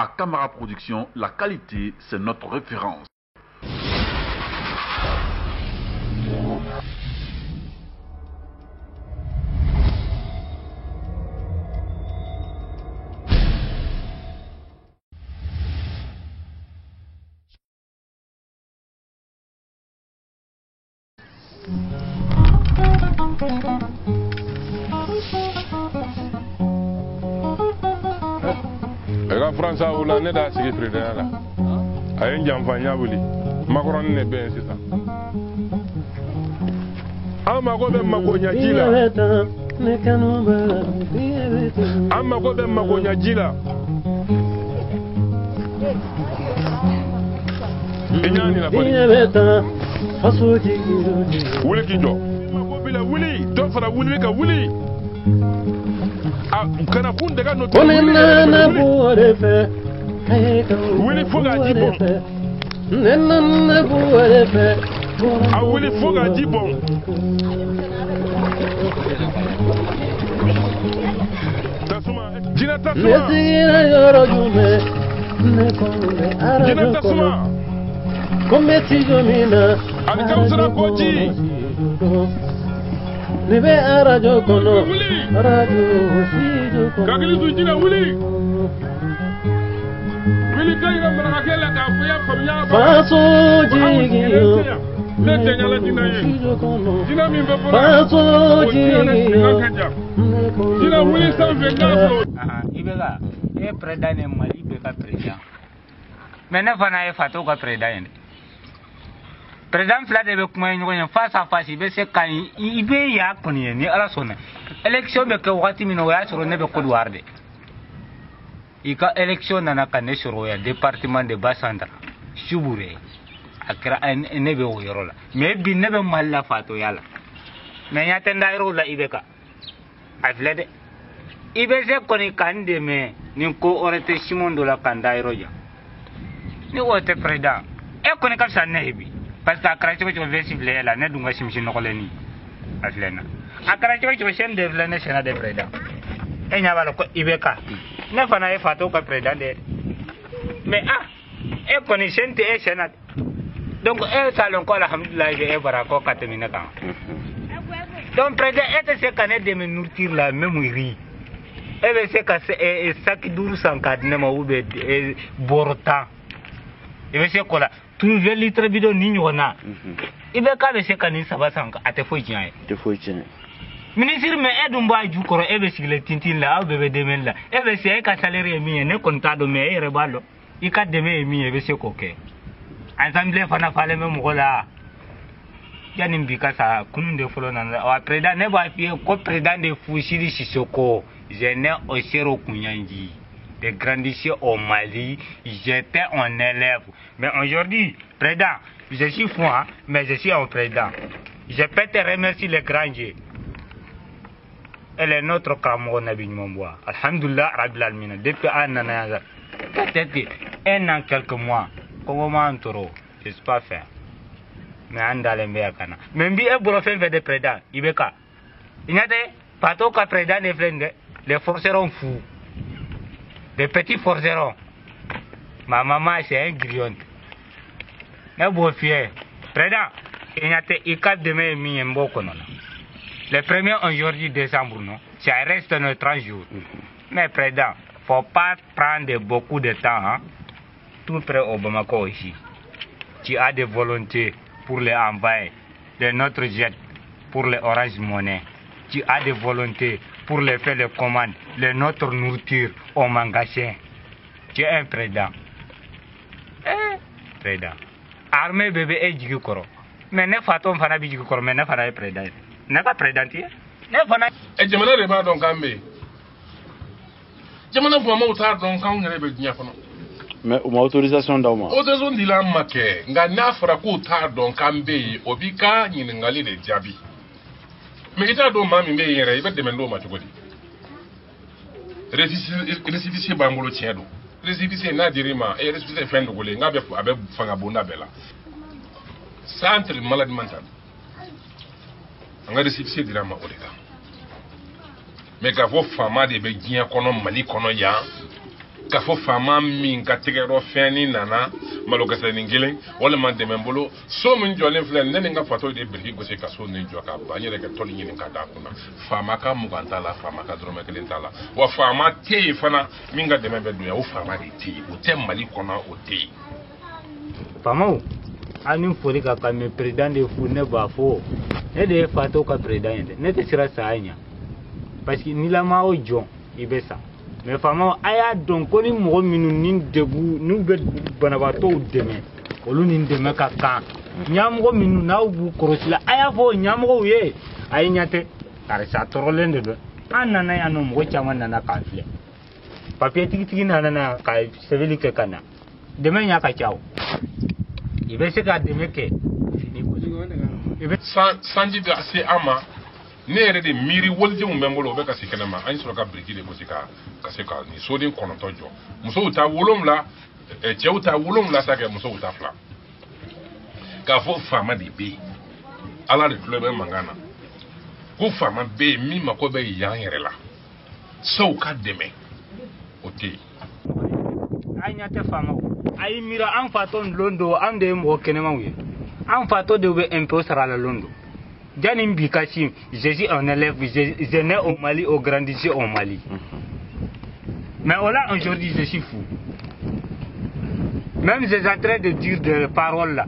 À Camara Production, la qualité, c'est notre référence. Ega France wula ne da sigi président la ayen jamfanya wuli makron ne ben sisa ama go be makonya jila ama go be makonya jila inyani la fani wuli kijo mako bila wuli do fara wuli ka wuli kana kun daga no wili foga jibon a wili foga jibon tasuma jina tasuma jina tasuma alikamsara koji Nebe arajo kono arajo sijo kono kakili sujina wuli wili kayira mara kala ka fuya famya faso jigio le tenyala jina ye jina mi be fo faso jigio jina wuli sanfe ngaso ibega e predane mali be ka president mena fana e fato ka president président fla de be kuma ñoño face à face be se kan ibe ya koni ni ala sona élection be ko wati mino ya soro ne be ko duarde ika élection nana kan ne soro ya département de Bassandra Choubouré akra ne be o yorola mais bi ne be malla fato yala mais ya tenda yoro la ibe ka afle de ibe se koni kan de me ni ko orete Simon do la kan dairo ja ni wote président e koni ka sa nebi parce que akarachi ko vesible la ne dunga simsi no koleni aflena akarachi ko chen de vlene sena de président e nya balo ko ibeka ne fana e fato ko président de mais e koni sente e sena donc e salon ko alhamdulillah e barako katemina kan donc président était ce canet de me nourrir la mémoire e be se ka e saki duru sankad ne ma ube borota e be se kola trouver litre bidon ni ñona ibe ka be se kanin saba sanka ate fo jiay ministre me edum ba ju koro ebe sigle tintin la be demen la ebe se ka salaire mi ne kontado me ere ballo i ka deme mi ebe se koke ensemble fana fale me mo la yanim bi ka sa kununde folo nan wa président ne ba fi ko président de Fouchiri Sissoko je ne o sero kunyanji de grandissier au Mali, j'étais un élève. Mais aujourd'hui, président, je suis fou, hein, mais je suis un président. Je peux te remercier les grands dieux. Elle est notre Cameroun, Nabinimomboa. Alhamdulillah, Rabbil Almina. Depuis un an, peut-être un an, quelques mois, comment on toro, je ne sais pas faire. Mais on a les kana. Même si un bourreau fait des présidents, il y a des patos qui président les forceront fous. Les petits forcerons. Ma maman, c'est un grillon. Mais bon, fier. Président, il y a des cas de mes miens. Le premier aujourd'hui décembre, non? Ça reste nos 30 jours. Mais président, il ne faut pas prendre beaucoup de temps. Hein? Tout près au Bamako ici. Tu as des volontés pour les envoyer de notre jet, pour les Orange Money. Tu as des volontés pour les faire les commandes, de notre nourriture au magasin. Tu es un président. Président. Armée bébé est Djigikoro. Mais ne faton fana bi Djigikoro, mais ne fana est président. Ne pas président. Ne fana. e jamana re ba don kambe jamana fo ma utar don kan ngere be nya fono mais uma autorisation d'awma autorisation dila make nga na fara ko utar don kambe obika nyin ngali de jabi mais ita do mami be yere ibe de mendo ma tugodi récépissé bangolo tiedo récépissé na dirima e récépissé fendo gole nga be abe fanga bonda bela centre maladie mentale nga récépissé dirama odeka mais ga vo fama de be gien kono mali kono ya ka fo fama min ka tigɛrɔ fɛn ni nana malokɛsɛnin kelen walima dɛmɛ bolo so min jɔlen filɛ ne ni n ka fatɔ de biriki gosi ka so nin jɔ ka ban n yɛrɛ kɛ tɔli ɲini ka d'a kunna faama ka 20 t'a la faama ka dɔrɔmɛ 1 t'a la wa faama tɛ yen fana min ka dɛmɛ bɛ don yan o faama de tɛ yen o tɛ Mali kɔnɔ o tɛ yen. faamaw ani foli ka kan mais président de fu ne b'a fɔ ne de ye fatɔ ka président ye dɛ ne tɛ sira saya ɲɛ parce que ni lama o jɔn i bɛ sa mais faamaw a y'a dɔn ko ni mɔgɔ minnu ni degun n'u bɛ banabaatɔw dɛmɛ olu ni dɛmɛ ka kan ɲɛmɔgɔ minnu n'aw b'u kɔrɔsi la a y'a fɔ ɲɛmɔgɔw ye a ye ɲɛ tɛ karisa tɔɔrɔlen de don an nana yan nɔ mɔgɔ caman nana k'an filɛ papier tigitigi nana ka sɛbɛnni kɛ ka na dɛmɛ ɲɛ ka ca o i bɛ se ka dɛmɛ kɛ sanji da se an ma ne yɛrɛ de miiri walidenw bɛ n bolo o bɛ ka se kɛnɛ ma an ye sɔrɔ ka biriki de gosi ka se ka nin soden 9 jɔ musow ta 7 cɛw ta 7 sa kɛ musow ta 2 k'a fɔ faama de bɛ yen ala de tulo bɛ mankan na ko faama bɛ yen min mako bɛ yan yɛrɛ la sɛw ka dɛmɛ o tɛ yen. a ɲɛ tɛ faamaw a y'i miira an fatɔ lon don an de ye mɔgɔ kɛnɛmaw ye an fatɔ de bɛ impôt sara la lon don jani bi ka si je suis un élève je nais au Mali au grandissé au Mali mais là aujourd'hui je suis fou même ces en train de dire des paroles là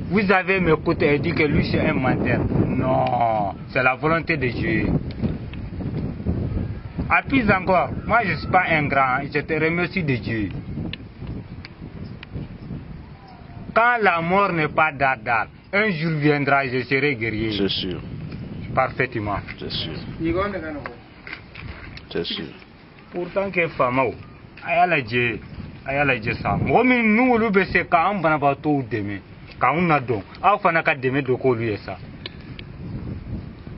vous avez mes côtés et dit que lui c'est un menteur non c'est la volonté de Dieu. À plus encore moi je suis pas un grand je te remercie de Dieu. Quand la mort n'est pas dardard, un jour viendra, je serai guerrier. C'est sûr. Parfaitement. C'est sûr. C'est sûr. Pourtant que faamaw a y'a lajɛ sa mɔgɔ min n'u olu bɛ se k'an banabaatɔw dɛmɛ k'anw nadɔn aw fana ka dɛmɛ don k'olu ye sa.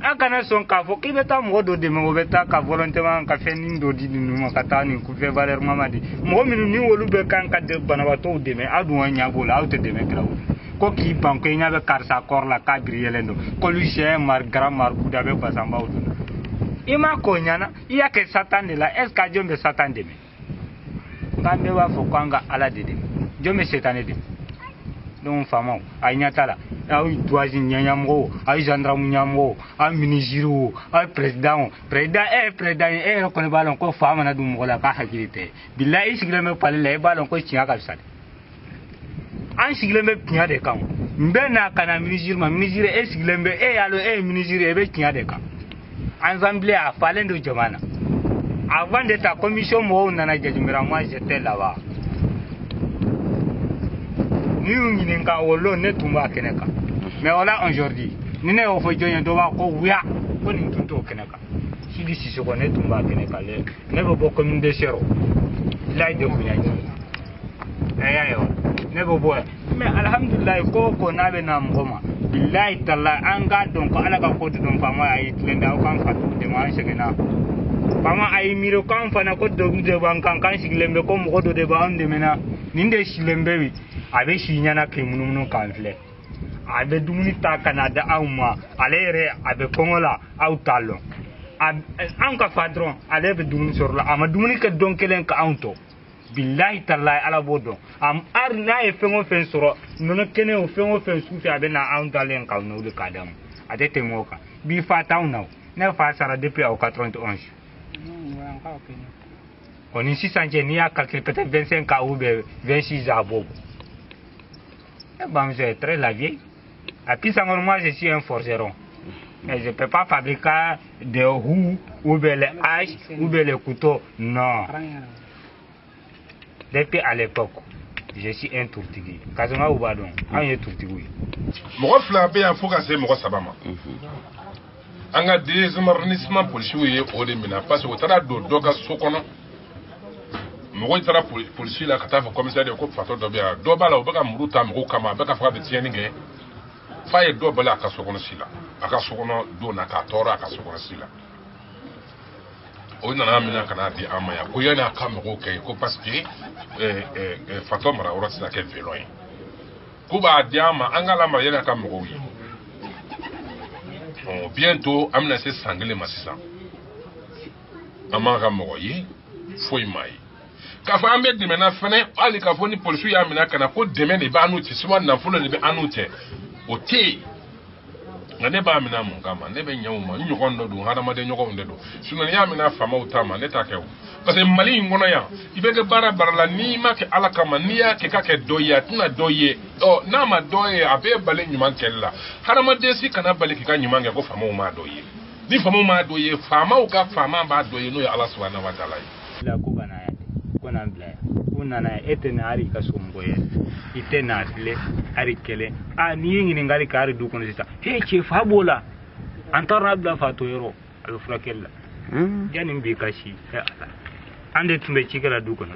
An kana sɔn k'a fɔ k'i bɛ taa mɔgɔ dɔ dɛmɛ o bɛ taa ka volontairement ka fɛn dɔ di ninnu ma ka taa nin kunfɛ valeur ma di mɔgɔ minnu ni olu bɛ kan ka banabaatɔw dɛmɛ aw dun ɲɛ b'o la aw tɛ dɛmɛ kɛla o ko k'i ban ko i ɲɛ bɛ karisa kɔrɔ la k'a biri yɛlɛn don k'olu sɛ grand marabouts a bɛ basanbaw dun i ma k'o ɲɛna i y'a kɛ satan de la est ce que jɔn bɛ satan dɛmɛ k'an bɛɛ b'a fɔ k'an ka ala de dɛmɛ jɔn bɛ setan dɛmɛ donc faamaw a ɲɛ t'a la aw douane ɲɛmɔgɔw aw gendarme ɲɛmɔgɔw aw ministre o aw président président président e yɛrɛ kɔni b'a dɔn ko fa mana dun mɔgɔ la k'a hakili tɛ bilahi i sigilen bɛ pale la i b'a dɔn ko tiɲɛ ka fisa dɛ an sigilen bɛ tiɲɛ de kan n bɛ na ka na ministre ma ministre e sigilen bɛ e y'a dɔn e ye ministre e bɛ tiɲɛ de kan ensemble a falen don jama na avant de ta commission mɔgɔw nana jateminɛ moi j'étais là-bas ni y'u ɲininka o lon ne tun b'a kɛnɛ kan mais o la aujourd'hui ni ne y'o fɔ jɔn ye dɔ b'a ko wuya ko nin tun t'o kɛnɛ kan Sidi Sissoko ne tun b'a kɛnɛ kan ne bɛ bɔ commune de Sero village de Kounyaji y'a ye wa ne bɛ bɔ yan mais alhamdulilayi ko n'a bɛ na mɔgɔ ma bilahi talahi an k'a dɔn ko ala ka ko tɛ dɔn faama a y'i tilen da aw k'an fa dɛmɛ an sɛgɛnna faama a y'i miiri k'an fana ko degun de b'an kan k'an sigilen bɛ ko mɔgɔ dɔ de b'an dɛmɛ na nin de sigilen bɛ bi a bɛ si ɲɛna k'i munumunu k'an filɛ a bɛ dumuni ta ka na di aw ma ale yɛrɛ a bɛ kɔngɔ la aw t'a dɔn an ka fa dɔrɔn ale bɛ dumuni sɔrɔ la a ma dumuni kɛ don kelen ka anw tɔ bilahi talahi ala b'o dɔn hali n'a ye fɛn o fɛn sɔrɔ nɔnɔ kɛnɛ o fɛn o fɛn su fɛ a bɛ na anw dalen k'aw n'olu k'a d'a ma a tɛ tɛmɛ o kan bi fa t'anw na ne fa sara depuis aw 91 o ni sisan cɛ n'i y'a calculer peut-être 25 ans ou bien 26 ans a b'o bɔ. Bon, c'est très la vieille. À plus en moi, je suis un forgeron. Mais je ne peux pas fabriquer des roues, ou bien les haches, ou bien les couteaux. Non. Depuis à l'époque, je suis un tourtigui. Kazuma ou badon, un tourtigui. Mɔgɔ fila bɛ yan fo ka se mɔgɔ 3 ma. An ka désarmement policier ye o de minɛ parce que o taara don dɔ ka so kɔnɔ. Mɔgɔ taara policier la ka taa fɔ commissaire ko fatɔ dɔ bɛ yan dɔ b'a la o bɛ ka muru ta mɔgɔw kama a bɛ ka fɔ a bɛ tiɲɛni kɛ f'a ye dɔ bali a ka sokɔnɔ si la a ka sokɔnɔ don na k'a tɔɔrɔ a ka sokɔnɔ si la o nana minɛ ka n'a di an ma yan ko yanni a ka mɔgɔw kɛ ko parce que fatɔ mara yɔrɔ tɛ se ka kɛ violon ye k'u b'a di an ma an ka lamara yanni a ka mɔgɔw ye bientôt an bɛna se san 1 ma sisan an m'a ka mɔgɔ ye foyi m'a ye ka fa ambe de mena fene ali ka fo ni polisu ya mina kana ko de mena ba anu ti so na fo le be anu te o te na ne ba mina mun kama ne be nyawu ma nyugo ndo do hada ma de nyugo ndo do sunan ya mina fa ma utama ne ta ke parce que mali ngono ya ibege bara la ni ma ke ala kama ni ya ke ka ke doya tuna doye o na ma doye abe bale nyuma kella hada ma de si kana bale ke ka nyuma nge ko fa ma doye ni fa ma doye fa ma o ka fa ma ba doye no ya Allah subhanahu wa ta'ala la ko kana ya ko nan bla kuna na etena ari ka somboye itena le ari kele a ni yingi ngari ka ari du kono sita he che fa bola antarna bla fa to yero al frakella janim bi kashi he ala ande tumbe chikala du kono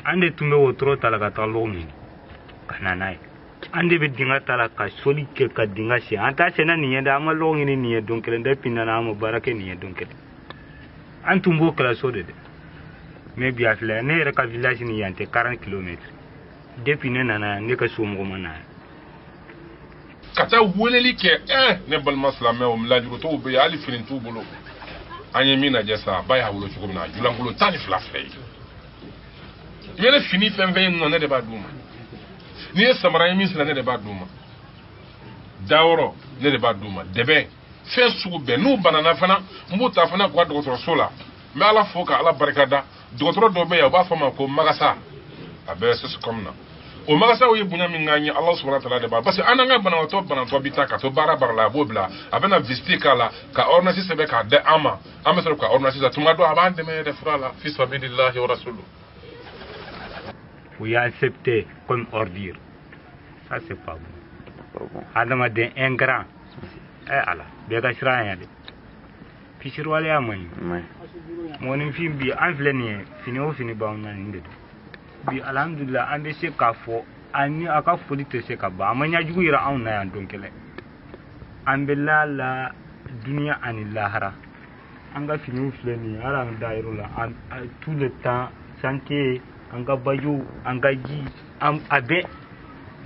ande tumbe wotro talaga talongi kana nai ande be dinga talaka soli ke ka dinga si anta sena ni yenda ama longi ni ni donkele nda pinana ama barake ni donkele antumbo kala sode de mais bien là ne reka village ni yante 40 km depuis ne nana ne ka somo mana kata woleli ke ne bal maslame o mlaji ko to be ali finin tu bolo anye mina jesa bay ha wolo chuko na julangulo tani flaflay yele fini fenve no ne de ba duma ni samara mi sila ne de ba duma dawro ne de ba duma debe fe sugu be nu banana fana mbuta fana kwa doktor sola me ala foka ala barakada doktor do be ya ba fama ko magasa abe sus komna o magasa o yibunya min ngani Allah subhanahu wa ta'ala de ba parce ananga bana to bitaka to bara la bobla abena visiter kala ka ornasi sebe ka de ama so ka ornasi za tuma do abande me de frala fi sabilillah wa rasuluhu vous acceptez comme ordure ça c'est pas bon adama de un grand ala be ga shira ya de pisir wala ya mani monin fim bi an fleni fini o fini ba on nan bi alhamdulillah ande se ka fo ani aka foli te se ka ba amanya jugu ira on na yan donkele ambilla la dunya anillahara anga fini fleni ara dairula tout le temps santé anga bayu anga ji am abe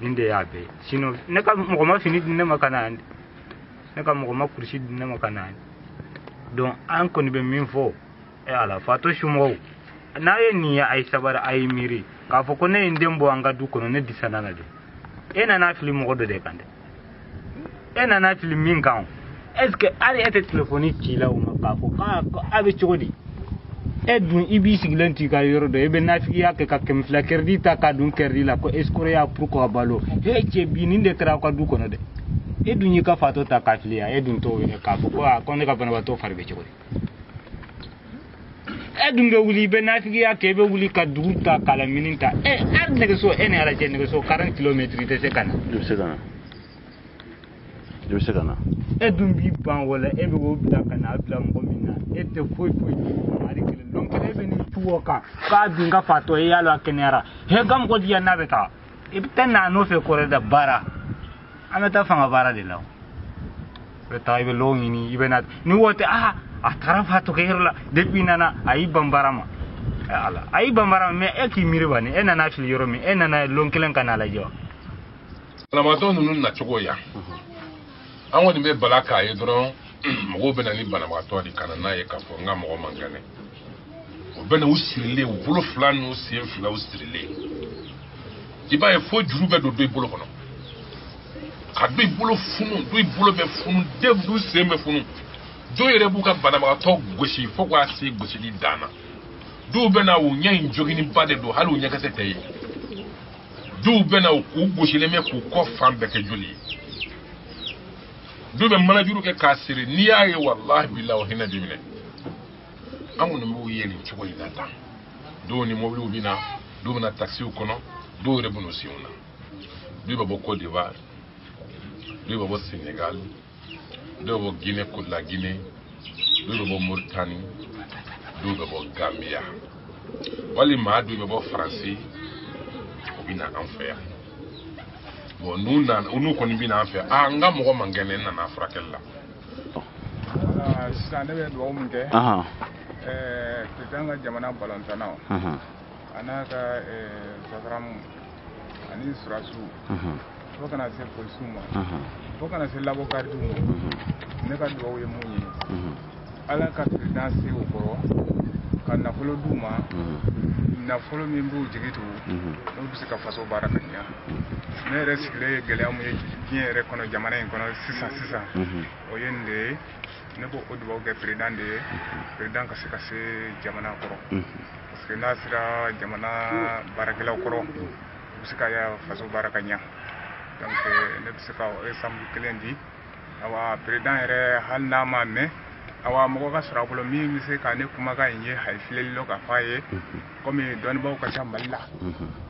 ninde ya be sino ne ka mo ma fini dinne makana ne ka mo ma kursi dinne makana donc an koni be min fo e ala fato shumo na ye ni ya ay sabar ay miri ka fo ko ne ndembo anga du kono ne disanana de ena na film mo de kande ena na film min kan est ce que ari ete téléphonique ki la o ma ka fo ka abe chodi edun ibi siglanti ka yoro do ebe na fi ya ke ka kem flakerdi ta ka dun kerdi la ko escroya ya pour ko balo he che bi ni de tra ko du kono de edun yi ka fato ta ka flia edun to e ka fo ko ne ka bana to farbe chodi edun be wuli be na fi ya ke be wuli ka du ta kala mininta ar ne so ene ala je ne so 40 km de se kana du se kana edun bi ban wala ebe wo bi ta kana abla mo minna ete foi mari kele donc ebe ni tuwo ka binga fato e yalo akenera he gam ko diya nabeta ibtana no fe kore da bara ameta fanga bara de law beta ibe longi ni ibe na ni wote atara fato ke herla depuis nana ayi bambarama ala ayi bambarama me eki miribani enana fil yoromi enana lonkelen kana la jo la mato nunu na chogo ya anwo ni be balaka ye dron mo be na ni bana ma to di kana na ye ka fo nga mo mangane o be na usirile o bolo flan no se fla usirile iba e fo juru be do bolo kono ka do bolo funu do bolo be funu de du se me funu do yere buka bana ma to goshi fo kwa se goshi di dana do be na wo nyan jogini bade do halu nya ka se tayi do be na ku goshi le me ku ko fam be ke joli do be mana juru ke kasiri ni yaye wallahi billahi hina dimine amun mo yeli choko ina ta do ni mo bi na do na taxi kono do re bono siuna do be boko d'Ivoire do be bo Sénégal do be Guinée Côte la Guinée do be bo Mauritanie do be bo Gambia wali ma do be bo français bina enfer bon nous ko ni bina enfer nga mo mangene na afrakella sane be do mun ke kitanga jamana balantana anaka safram ani surasu fokana se polsuma fokana se labo kardu ne ka do ye munyi ala ka presidence o koro ka nafolo d'u ma nafolo min b'u jigi tugu n'u bɛ se ka faso baara ka ɲɛ ne yɛrɛ sigilen ye gɛlɛya mun ye diɲɛ yɛrɛ kɔnɔ jamana in kɔnɔ sisan o ye nin de ye ne b'o dugawu kɛ président de ye président ka se ka se jamana kɔrɔ parce que n'a sera jamana baarakɛlaw kɔrɔ u bɛ se ka faso baara ka ɲɛ donc ne bɛ se ka exemple kelen di awa président yɛrɛ hali n'a ma mɛn awa mɔgɔ ka sɔrɔ a bolo min bɛ se ka ne kumakan in ye hayi filɛli la k'a fɔ a ye komi dɔnnibaaw ka ca mali la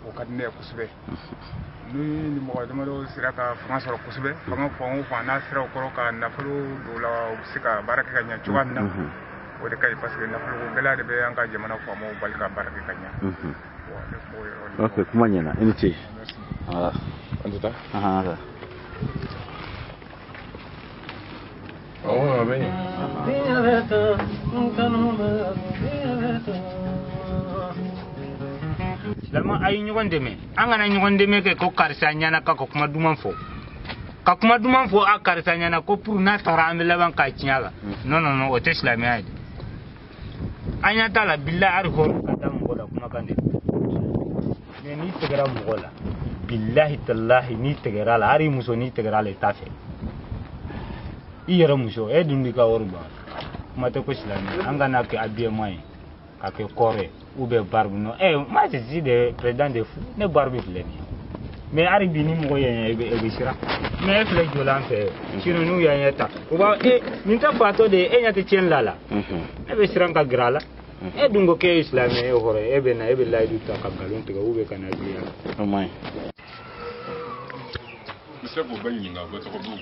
o ka di ne ye kosɛbɛ ni mɔgɔ damadɔ sera ka fanga sɔrɔ kosɛbɛ fanga fan o fan n'a sera o kɔrɔ ka nafolo dɔw la u bɛ se ka baara kɛ ka ɲɛ cogoya min na o de ka ɲi parce que nafolo ko gɛlɛya de bɛ an ka jamana faamaw bali ka baara kɛ ka ɲɛ. Ok, kuma ɲɛna i ni ce. Voilà. An tɛ taa. Awɔ a bɛ ɲɛ. Lama ayi ɲɔgɔn dɛmɛ an kana ɲɔgɔn dɛmɛ kɛ ko karisa ɲana ka kuma duman fɔ ka kuma duman fɔ a karisa ɲana ko pour n'a taara an bɛ laban k'a tiɲɛ la non o tɛ silamɛya ye an ɲɛ t'a la bilahi ari hɔrɔn ka da mɔgɔ la kumakan de mais n'i tɛgɛra mɔgɔ la bilahi talahi n'i tɛgɛra la ari muso n'i tɛgɛra la i t'a fɛ i yɛrɛ muso e dun b'i ka wari ban kuma tɛ ko silamɛya an kana kɛ habillement ye ka kɛ kɔrɔ ou bien barbe non moi je dis de président de fou ne barbe filɛ nin mais ari bi ni mɔgɔ ye e bɛ siran mais e filɛ jɔlan fɛ sinon n'u y'a ɲɛ ta u b'a nin tɛ fatɔ de ye e ɲɛ tɛ tiɲɛ la e bɛ siran ka gɛrɛ a la e dun ko k'e ye silamɛ ye hɔrɔn e bɛ na e bɛ layidu ta ka nkalon tigɛ ou bien ka na diya o ma ɲi. N bɛ se k'o bɛɛ ɲininka o bɛ tɔgɔ dun.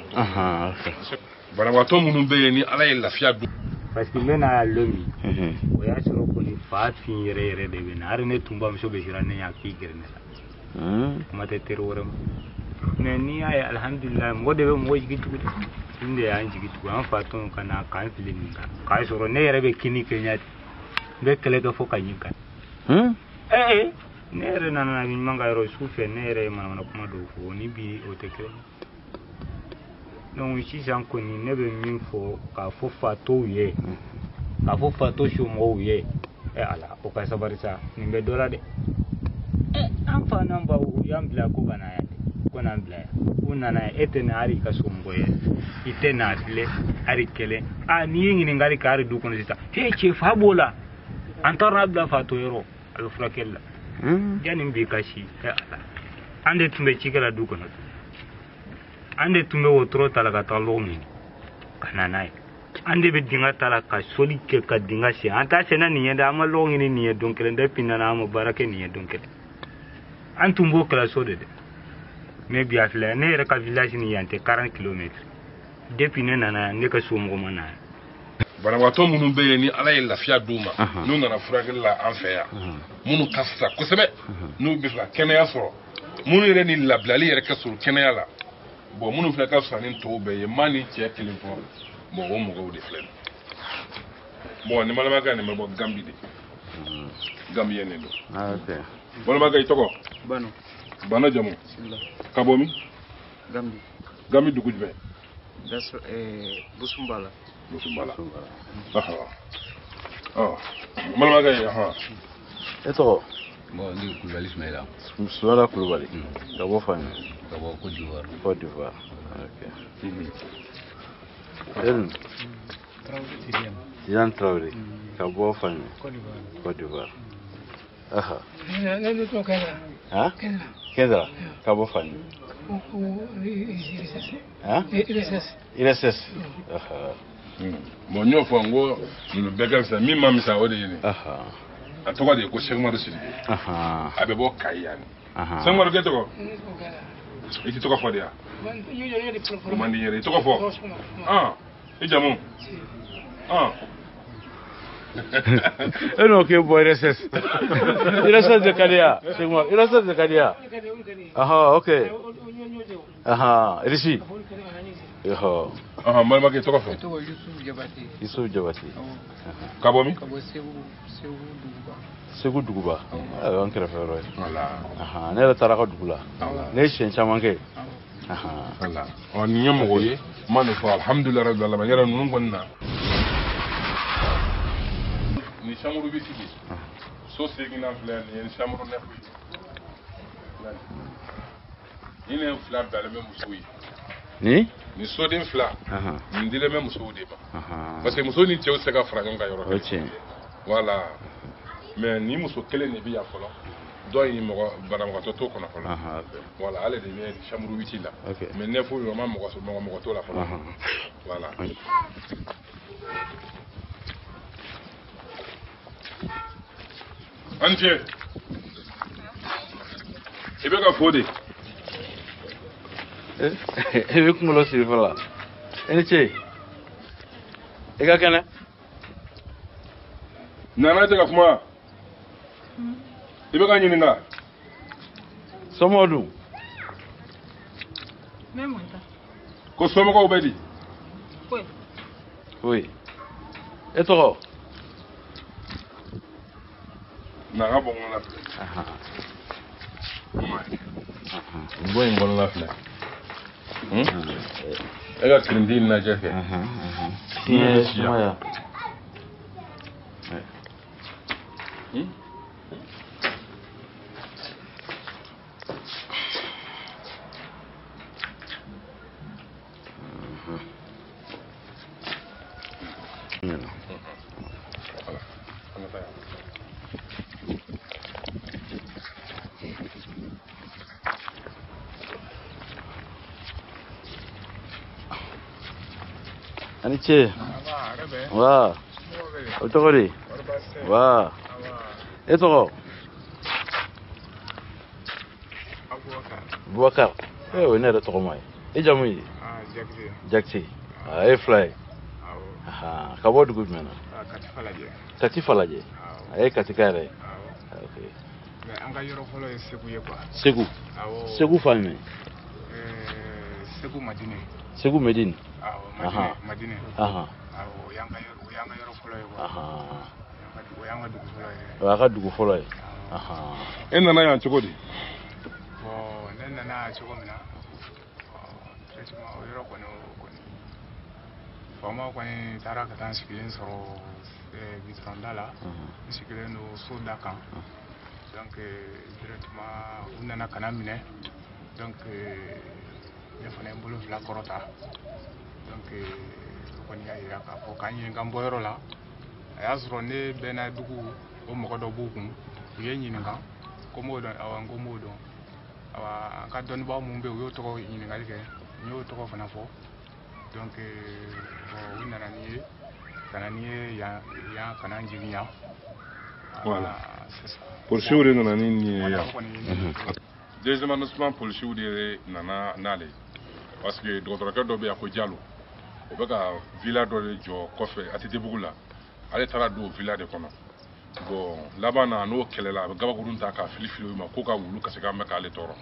Banabagatɔ minnu bɛ yen ni ala ye lafiya dun. parce que n bɛ na lo min o y'a sɔrɔ kɔni fa fin yɛrɛ de bɛ na hali ne tun bamuso bɛ siran ne ɲɛ k'i gɛrɛ ne la kuma tɛ teri wɛrɛ ma mais n'i y'a ye alhamdulilayi mɔgɔ de bɛ mɔgɔ jigi tugu de nin de y'an jigi tugu an fa tɔn ka na k'an fili nin kan k'a sɔrɔ ne yɛrɛ bɛ kini kɛ ɲɛ n bɛ kɛlɛ kɛ fo ka ɲi kan ne yɛrɛ nana ɲuman ka yɔrɔ su fɛ ne yɛrɛ ye manamana kuma dɔw fɔ ni bi o tɛ kelen donc sisan kɔni ne bɛ min fɔ k'a fɔ fatɔw ye k'a fɔ fatɔ somɔgɔw ye ala o ka sabari sa nin bɛ dɔ la dɛ an fa n'an baw u y'an bila ko ka na yan dɛ ko n'an bila yan u nana yan e tɛ na hali i ka somɔgɔ ye i tɛ na filɛ hali kɛlɛ n'i ye ɲininkali kɛ hali du kɔnɔ sisan cɛ fa b'o la an taara n'a bila fatɔ yɔrɔ a bɛ furakɛli la yanni b'i ka si ala an de tun bɛ ci kɛ la du kɔnɔ an de tun bɛ wotoro ta la ka taa lɔgɔ ɲini ka na n'a ye an de bɛ dingɛ ta la ka soli kɛ ka dingɛ sen an t'a sɛnɛ nin ye dɛ an ma lɔgɔ ɲini nin ye don kelen depuis nana an ma baara kɛ nin ye don kelen an tun b'o kɛla so de dɛ mais bi a filɛ ne yɛrɛ ka village ni yan tɛ 40 kilomètres depuis ne nana yan ne ka somɔgɔ ma na yan. Banabagatɔ minnu bɛ yen ni ala ye lafiya d'u ma n'u nana furakɛli la an fɛ yan minnu ka fisa kosɛbɛ n'u bɛ fɛ ka kɛnɛya sɔrɔ minnu yɛrɛ ni labilali yɛrɛ ka surun kɛnɛya la bon minnu filɛ ka fisa ni tɔw bɛɛ ye maa ni cɛ kelen fɔ bon o mɔgɔw de filɛ bon nin balimakɛ nin bɛ bɔ Gambi de Gambiyɛn de don balimakɛ i tɔgɔ Bana jamu ka bɔ min Gambi dugu jumɛn Busumbala balimakɛ e tɔgɔ bon ndi Kulubali Ismaila Ismaila Kulubali ka bɔ fan ka bɔ Côte d'Ivoire ok Tidiane Traoré ka bɔ fan Côte d'Ivoire Kɛnzara ka bɔ fan IRSS bon n y'o fɔ n ko ninnu bɛɛ ka fisa min ma misa o de ye nin a tɔgɔ de ye ko Sɛki Umaru Sidiki a bɛ bɔ Kayi yan Sɛki Umaru k'e tɔgɔ i t'i tɔgɔ fɔ de yan man di n yɛrɛ i tɔgɔ fɔ i jamu e n'o k'e bɔ IRSS de ka di yan Sɛki Umaru IRSS de ka di yan ok Irisi balimakɛ i tɔgɔ fɔ Yusufu Jabate ka bɔ min Segu duguba an kɛrɛfɛ yɔrɔ ye ne yɛrɛ taara ka dugu la ne ye siɲɛ caman kɛ nin ye mɔgɔ ye n ma nin fɔ alhamdulilayi rabbil alamin yɛrɛ ninnu kɔni na ni ni chambre bi sigi so segi na fla ni chambre ne ni ne fla dale même musoyi ni so den fla ni dile même muso de ba parce que muso ni tew sega franc nga yoro voilà mais ni muso kele ne bi ya folo do yi mo bara mo to ko na folo voilà ale de ni chambre 8 là mais ne fo vraiment mo to la folo voilà Ante ibe ka fode ebe kumulo sirifala enche ega kana nana te ka kuma ibe ka nyininga somodu memonta ko somo ko bedi oui eto na ga bon la boy ngol la fle ega krindi na jefe ya Aniche wa otogori wa eto Boubacar we ne to mai e jamu Jaxi e fly ka bod good man katifalaje e katikare okay mais anga yoro folo e segu ye quoi segu famille segu madine segu medine madine yanga yoro folo ye quoi yanga dugu folo ye wa ka dugu folo ye en nana yan chogodi bon nen nana chogomina traitement yoro ko fama ko ni tara ka tan sikilen soro bitrondala sikilen no soda kan donc directement unana kana mine donc ne fana mbolo fla korota donc ko ni ayira ka ko kanyi ngambo yoro la aya soro ne bena dugu o mo do bukun yenyi nga ko modo awango modo awa ka don ba mu be yo to ko yin nga ke nyo to ko fana fo donc bon unana ni kana ni ya kana njinya voilà c'est ça pour sûr nana ni ya deuxièmement nous pour sûr de nana nale parce que docteur do be ko diallo o be ka villa do jo kofe atete bugula ale tara do villa de kono bon là-bas no kelela gaba gurun ta ka filifilo ma ko ka wulu ka se ka meka ale toro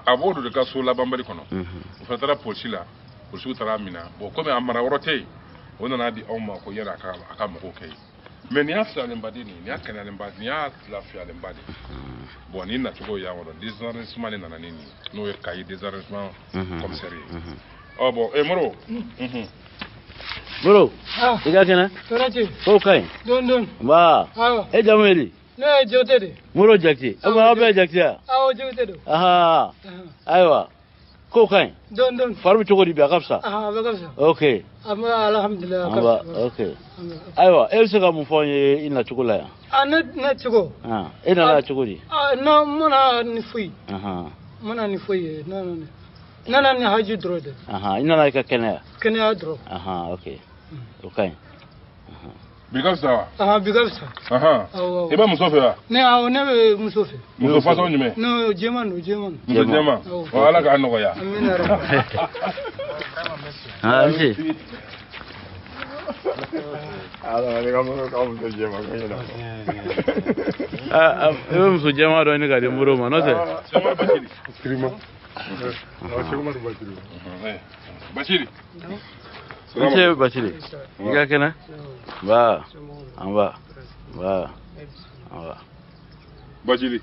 abodo de ka so là-bas mbali kono o fa tara polsila polsu tara mina bon comme amara worote on a dit on ma ko yara aka mako kai mais ni afsa le mbadini ni akana le mbadini ya la fia le mbadi bon ni na tugo ya woro désarrangement na nini no e kai désarrangement comme sérieux oh bon e moro Bro, ika kana? Torachi. Ko kai? Don. Ba. E jameli. Ne jote. Muro jakti. Aba abe jakti. Awo jote. Aha. Aiwa. Ko kai? Don. Farbi chogodi bi akapsa. Aha, akapsa. Okay. Amma alhamdulillah akapsa. Okay. Aiwa, e se ga mu fonye ina chukula ya. Na chugo. Ina la chugodi. No mona ni fui. Aha. Mona ni fui. No. Nana ni haji drode. Aha, ina la ka kenya. Kenya dro. Aha, okay. Okay. Bigabsa. Bigabsa. E ba musofe ne awo ne be musofe. Musofa so nyime. No, Jema. Jema. Wala ka anoko ya. Amina rabbi. Anti. Ala ne ka mu Jema ko yela. Ebe muso Jema do ni ga de muro ma no se. Jema Bachiri. Krima. No, Jema Bachiri. Nche Bachiri. Ika kana? Ba. Amba. Bachiri.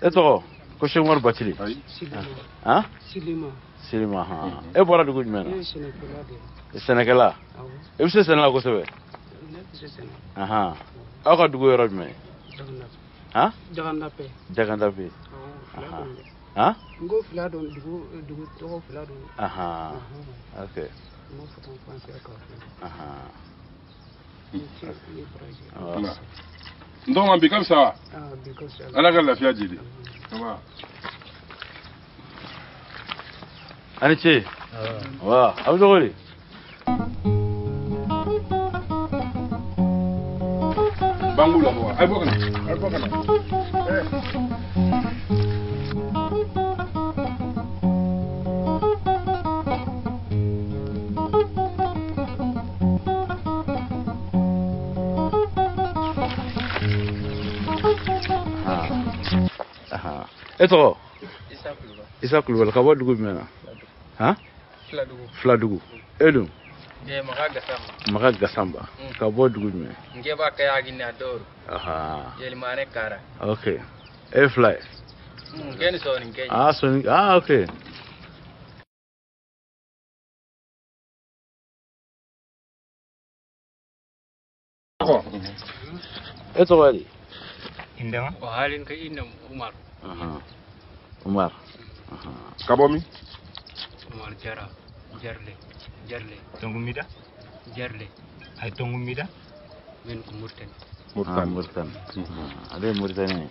Eto ko Shengmar Bachiri. Ha? Silima ha. E bora dugu mena. Senekala. E bise senela ko sebe. Aha. Aw ka dugu yɔrɔ jumɛn? Han? Jagandape. Jagandape. Aha. Ngo fila don dugu tɔgɔ fila don. Aha. Okay. Mo foto français ka. Aha. Ndongo bikam sawa? Bikam sawa. Ala ka lafiya jidi. Wa. Ani ce? Wa, abu dogori. Bangula wa. Ai bokana. Ai bokana. Eto Isa Kulubali ka bɔ dugu jumɛn na? Han? Filadugu. Edun? Maga Gasamba. Ka bɔ dugu jumɛn? Ngeba kaya gina doro. Aha. Yelimane kara. Okay. E fly. Ngeni so ni Kenya. Ah, so okay. Eto wali. Indama? Wahalin ka ina Umar. Aha. Umar. Aha. Kabomi? Umar Jara. Jarle. Tongumida? Jarle. Ay Tongumida? Men ko Murtan. Murtan. Ade Murtani.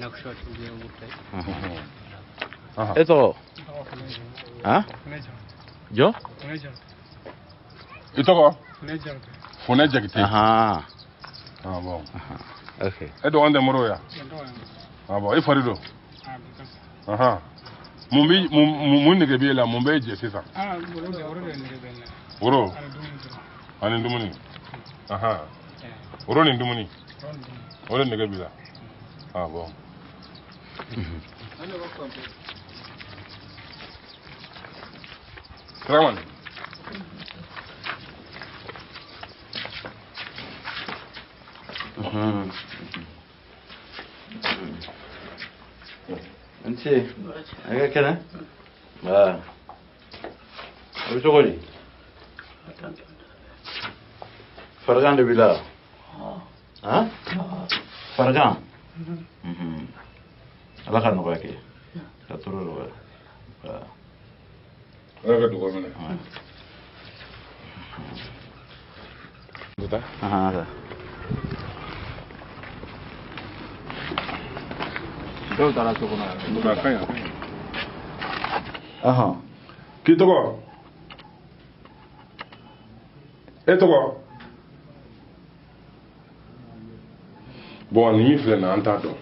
Nakshot ubi Murtan. Eto. Ha? Jo? Itoko? Fone jagite. Aha. Ah bon. Okay. Edo ande moro ya. Ah bon, ifarido. Aha. Mumbi ne gebe la mumbe je sisa. Woro. Ani ndumuni. Aha. Woro ni ndumuni. Woro ne gebe la. Ah bon. Kraman. Anche, aga kana? Ba. Abu togoli. Fargan de bila. Ha? Fargan. Ala kan no ke. Ka toro ro. Ba. Aga do gomena. Buta? Aha. Aha. Ki togo? E togo? Bon, ni mi filɛ na an t'a dɔn.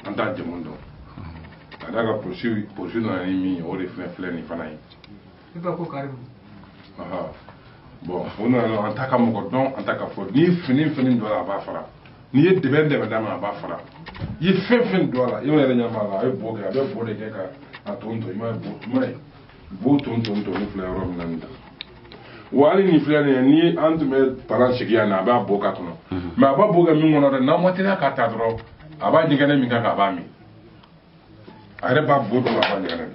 An t'a jamu dɔn. Ka d'a kan poursuit nana ni min ye o de filɛ nin fana ye. I b'a ko Karimu. Aha. Bon, o nana an t'a ka mɔgɔ dɔn, an t'a ka fɔ. Ni fini dɔ la a b'a fara. N'i ye dɛmɛ d'a ma a b'a fara. I ye fɛn dɔ a la i ma yɛrɛ ɲɛ b'a la a ye bo kɛ a bɛ bo de kɛ ka a ton i ma ye bo ton ni filɛ yɔrɔ min na nin ta wa hali nin filɛ nin ye ni an tun bɛ paran sigi yan a b'a bo k'a kɔnɔ mais a b'a bo kɛ min kɔnɔ dɛ n'an ma teliya k'a ta dɔrɔn a b'a ɲɛgɛnɛ min kan a b'a min a yɛrɛ b'a bo dɔn a b'a ɲɛgɛnɛ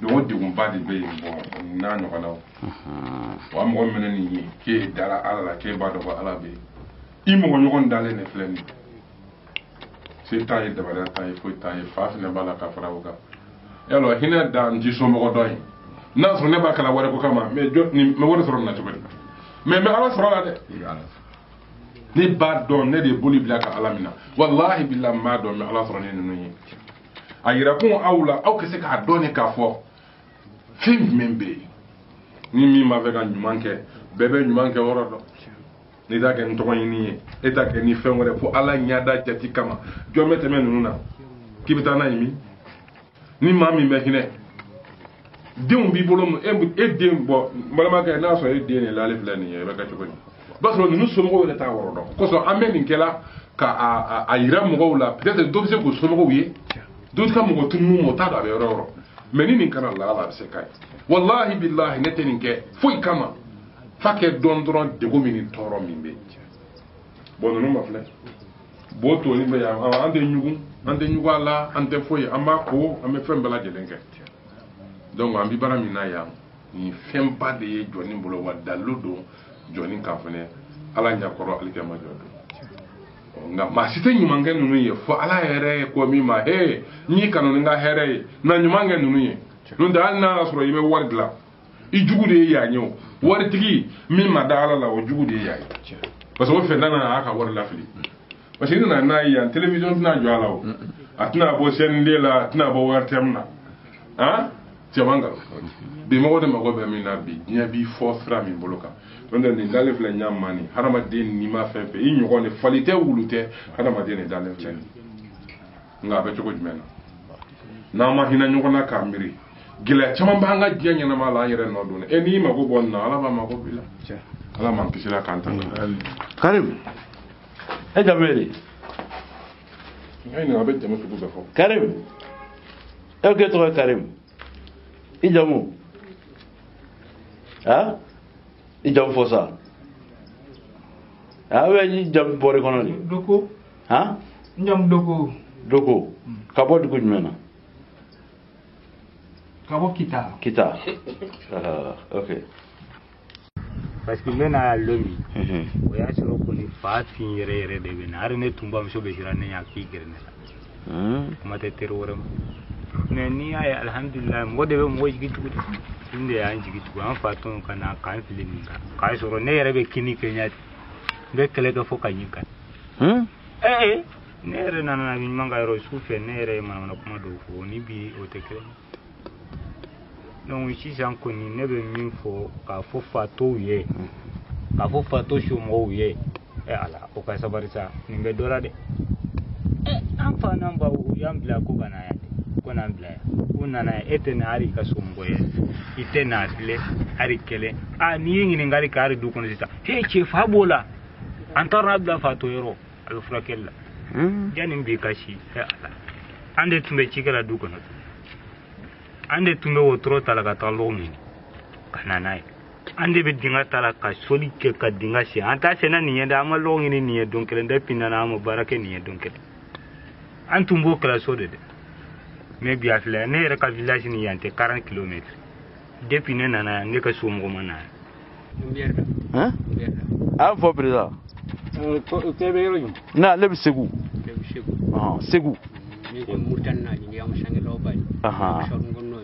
don o degunba de bɛ yen bɔn n'a ɲɔgɔnnaw wa mɔgɔ minɛ nin ye k'e dara ala la k'e b'a dɔn ko ala bɛ yen i mɔgɔ ɲɔgɔn dalen de filɛ nin se t'a ye dabaliya t'a ye foyi t'a ye fa fana b'a la ka fara o kan yalɔ hinɛ da n ti somɔgɔ dɔ ye n'a sɔrɔ ne b'a kala wari ko kama mɛ wari sɔrɔ nin na cogo di mɛ ala sɔrɔ la dɛ ne b'a dɔn ne de ye boli bila ka ala minɛ walahi bila n b'a dɔn mɛ ala sɔrɔ ne ninnu ye a yira kun aw la aw ka se k'a dɔn ne k'a fɔ fɛn jumɛn bɛ yen ni min b'a fɛ ka ɲuman kɛ bɛɛ bɛ ɲuman kɛ yɔrɔ dɔn n'i t'a kɛ ni tɔgɔ ɲini ye e t'a kɛ ni fɛn wɛrɛ fo ala ɲɛda jati kama jɔn bɛ tɛmɛ ninnu na k'i bɛ taa n'a ye min ni maa min bɛ hinɛ denw b'i bolo e den bɔ n balimakɛ n'a sɔrɔ e den de la ale filɛ nin ye i bɛ kɛ cogo di b'a sɔrɔ ninnu somɔgɔw yɛrɛ t'a wɔrɔ dɔn kosɔn an bɛ nin kɛla ka a yira mɔgɔw la peut-être dɔ bɛ se k'o somɔgɔw ye dɔ bɛ se ka mɔgɔ tunun o t'a dɔn a bɛ yɔrɔ o yɔrɔ mais ni nin kana la ala a bɛ se k'a ye walahi bilahi ne tɛ nin kɛ foyi kama fa kɛ dɔn dɔrɔn degun min ni tɔɔrɔ min bɛ bon ninnu ma filɛ bo toni bɛ yan an tɛ ɲugun a la an tɛ foyi an b'a ko an bɛ fɛn bɛɛ lajɛlen kɛ donc an bɛ baara min na yan nin fɛnba de ye jɔni bolo wa dalilu don jɔni kan fɛnɛ ala ɲakɔrɔ alikɛma jɔ don nka maa si tɛ ɲuman kɛ ninnu ye fo ala yɛrɛ ye ko min ma he n'i kanu ni n ka hɛrɛ ye na ɲuman kɛ ninnu ye n'o tɛ hali n'a y'a sɔrɔ i bɛ wari dilan i jugu de ye yan ye o waritigi min ma da ala la o jugu de ye yan ye parce que o fɛn nana a y'a ka wari lafili parce que i nana n'a ye yan télévision tɛna jɔ a la o a tɛna bɔ CND la a tɛna bɔ RTM na han cɛman kan bi mɔgɔ de mago bɛ min na bi diɲɛ b'i fɔ sira min bolo kan n'o tɛ nin dalen filɛ ɲa ma nin hadamaden n'i ma fɛn fɛn i ɲɔgɔn de fali tɛ wulu tɛ hadamaden de dalen filɛ nin nka a bɛ cogo jumɛn na n'an ma hinɛ ɲɔgɔn na k'an miiri gɛlɛya caman b'an ka diɲɛ ɲɛnama la an yɛrɛ nɔ don n'i mago bɔ nin na ala b'a mago b'i la ala m'an kisi la k'an tanga Karim e jamu ye di a bɛ jamu sugu bɛɛ fɔ Karim e ko e tɔgɔ ye Karim i jamu i jamu fɔ sa i jamu bɔrɛ kɔnɔ de Doko n jamu Doko ka bɔ dugu jumɛn na ka bɔ Kita ok parce que n bɛna lomi o y'a sɔrɔ ko nin fa fin yɛrɛ yɛrɛ de bɛ na hali ne tun bamuso bɛ siran ne ɲɛ k'i gɛrɛ ne la kuma tɛ teri wɛrɛ ma mais n'i y'a ye alhamdulilayi mɔgɔ de bɛ mɔgɔ jigi tugu de nin de y'an jigi tugu an fa tɔn ka na k'an fili nin kan k'a sɔrɔ ne yɛrɛ bɛ kini kɛ ɲɛ n bɛ kɛlɛ kɛ fo ka ɲi kan ne yɛrɛ nana na ɲuman ka yɔrɔ su fɛ ne yɛrɛ ye manamana kuma dɔw fɔ ni bi o tɛ kelen donc sisan kɔni ne bɛ min fɔ k'a fɔ fatɔw ye k'a fɔ fatɔ somɔgɔw ye ala o ka sabari sa nin bɛ dɔ la dɛ an fa n'an baw u y'an bila ko ka na yan dɛ ko n'an bila yan u nana yan e tɛ na hali i ka somɔgɔ ye i tɛ na filɛ hali kɛlɛ n'i ye ɲininkali kɛ hali du kɔnɔ sisan cɛ fa b'o la an taara n'a bila fatɔ yɔrɔ a bɛ furakɛli la yanni bi ka si ala an de tun bɛ cikɛ la du kɔnɔ an de tun bɛ wotoro ta la ka taa lɔgɔ ɲini ka na n'a ye an de bɛ dingɛ ta la ka soli kɛ ka dingɛ sen an t'a sɛnɛ nin ye dɛ an ma lɔgɔ ɲini nin ye don kelen depuis nana an ma baara kɛ nin ye don kelen an tun b'o kɛla so de dɛ mais bi a filɛ ne yɛrɛ ka village ni yan tɛ 40 km depuis ne nana yan ne ka somɔgɔ ma na yan a fɔ président kɛ bɛ yɔrɔ jumɛn na ale bɛ Segu Segu ni ko Mauritanie na ni am sangi lo bay shot ngonno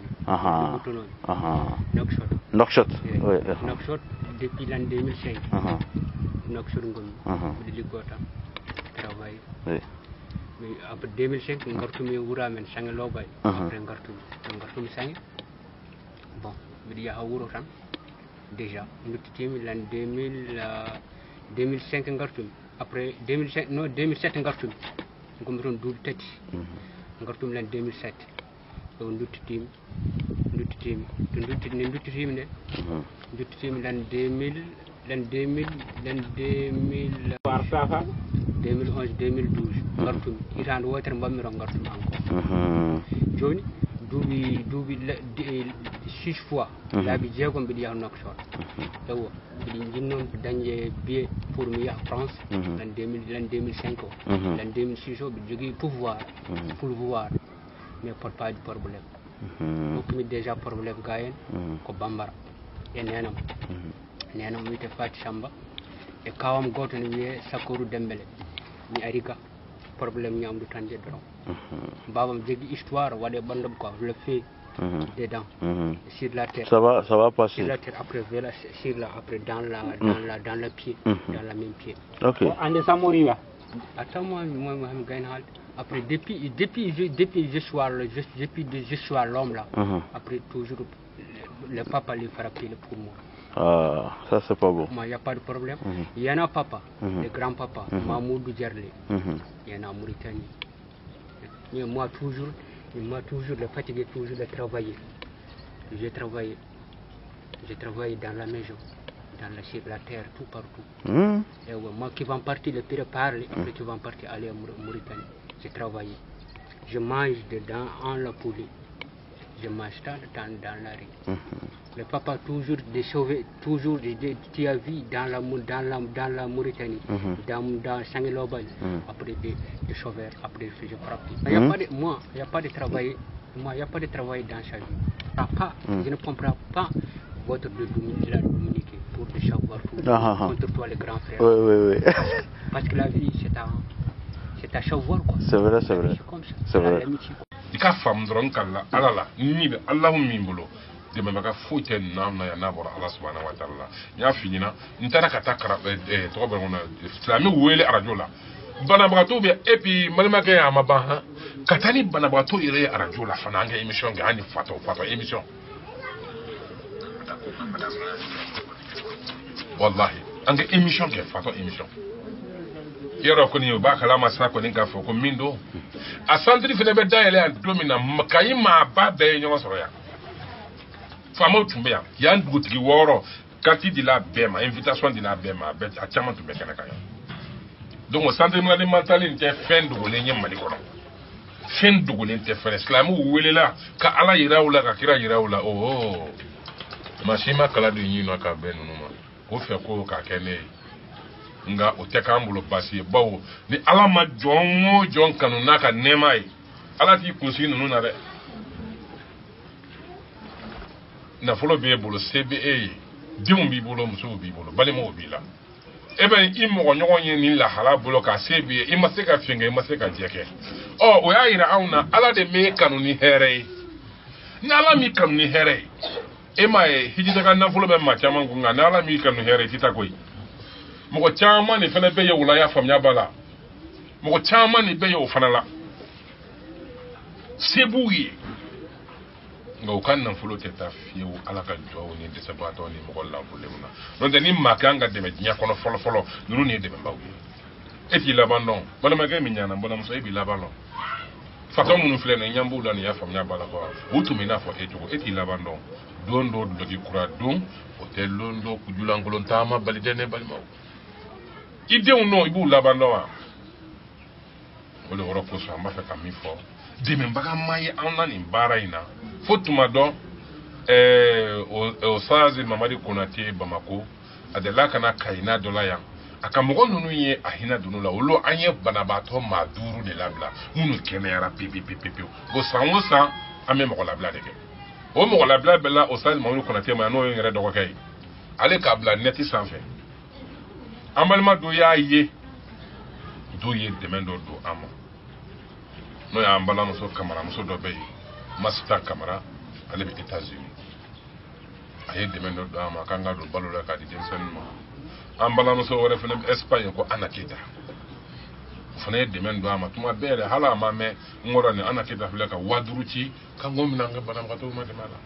Nouakchott oui Nouakchott depuis l'an 2005 Nouakchott ngonno di ligota travail oui mais après 2005 ngartumi wura men sangi lo bay après ngartumi sangi bon bi ya wuro tan déjà nutimi l'an 2005 ngartumi après 2005 non 2007 ngartumi ngom ton duubi tati ngartum len 2007 do nduttitim ne nduttitim len 2011 2012 ngartum irande wotere mbamiro ngartum encore joni duubi 6 fois laabi jeegom mbiɗi yaha Nouakchott ewo mbiɗi jinnoon dañde billet pour mi yaha France l'an 2005 o l'an 2006 o mbiɗi jogui pouvoir mais pot pas de probléme hokkumi déjà probléme ga en ko Bambara e nenam wiyete Fati Samba e kawam goto ne wiye Sakourou Dembélé mi ari ga probléme ñamdu tan de doron babam jogui histoire waɗe ɓandam quoi le fait dedans sur la terre ça va passer sur la terre après après dans le pied dans la même pied ok ande samori wa attends moi gagne halt après depuis je suis l'homme là après toujours le papa lui frappé pour moi ça c'est pas bon moi y a pas de problème il y en a papa le grand papa Mamoudou Djerlé il y en a en Mauritanie mais moi toujours le fatigué toujours de travailler. J'ai travaillé dans la maison, sur la terre, tout partout. Et ouais, moi qui vais partir le préparer, après tu vas partir aller en Mauritanie. J'ai travaillé. Je mange dedans en la poulet. Je mange dans la rue. Le papa toujours de sauver, toujours tu as vu dans la Mauritanie, dans Sangilobal, après des sauveurs, après je frappe. Il n'y a pas de travail. Moi, il n'y a pas de travail dans sa vie. Papa, je ne comprends pas votre de communiquer. Pour l'amour de savoir tout. Contre toi, les grands frères. Oui. Parce que la vie, c'est à savoir, quoi. C'est vrai. C'est vrai. I ka fam dron kala alala ni be Allahu min bolo de me maka fote namna ya nabora Allah subhanahu wa ta'ala ya finina ntara kata kara to ba ngona islami wele arajola bana bato be epi malma ke ya mabaha katani bana bato ire arajola fana nga emission ga ani fato emission wallahi anga emission ke fato emission yero ko ni ba kala masa ko ni gafo ko mindo a santri fene be dayele an domina makayi ma ba be nyo soro ya famo tumbe ya ndugutigi woro kati di la bema invitation di la bema be a chama tumbe kana kaya donc santri mala ni mentali ni te fen dugule nyem mali ko fen dugule te fere islamu welela ka ala yirawla ka kira yirawla oh mashima kala do nyino ka benu no o fe ko ka kene nga o te kambulo basi bawo ni ala ma jon kanu naka nemai ala ti kunsi nunu na re na folo be bolo CBA dimu bi bolo muso bi bolo bale mo bi la ebe imo nyogo yin ni la hala bolo ka CBA ima se ka finga ima se ka jeke o ya ira auna ala de me kanu ni here na ala mi kanu ni here ema hijita kan na folo be ma chama ngunga na ala mi kanu here titakoi moko chama ni fana be ye wula ya famnya bala moko chama ni be ye fana la sebuyi ngo kan nan fulo teta fiu ala ka do ni de sabato ni moko la fulemuna non de ni makanga de nya kono folo nunu ni de mbaw eti labandon bala ma gami nyana bona muso ebi labandon fato munu fle na nyambu la ni ya famnya bala ko utumi na fo eti labandon do ki kura don hotel londo kujulangolo ntama balidene balimaw ide uno ibu labando wa ole woro ko so amba fa kamifo de me mbaga mai anna ni bara ina fotuma do o sazi mamadi konate Bamako adela kana kaina dolaya akamogo nunu ye ahina dunula olo anye banabato maduru de labla munu kenera pipi go sanwosa ame mo labla de o mo labla bela o sazi mamadi konate ma no yere dogo kai ale ka bla neti sanfe amalma do ya ye demendo do ama no ya ambala muso kamara muso do be master kamara ale be États-Unis aye demendo do ama kanga do balola ka di jensen mo ambala muso wore fene Espagne ko anakita fene demendo ama tuma bere hala ma me ngoro ne anakita fule ka waduruci ka ngomina nga banam ka to ma demala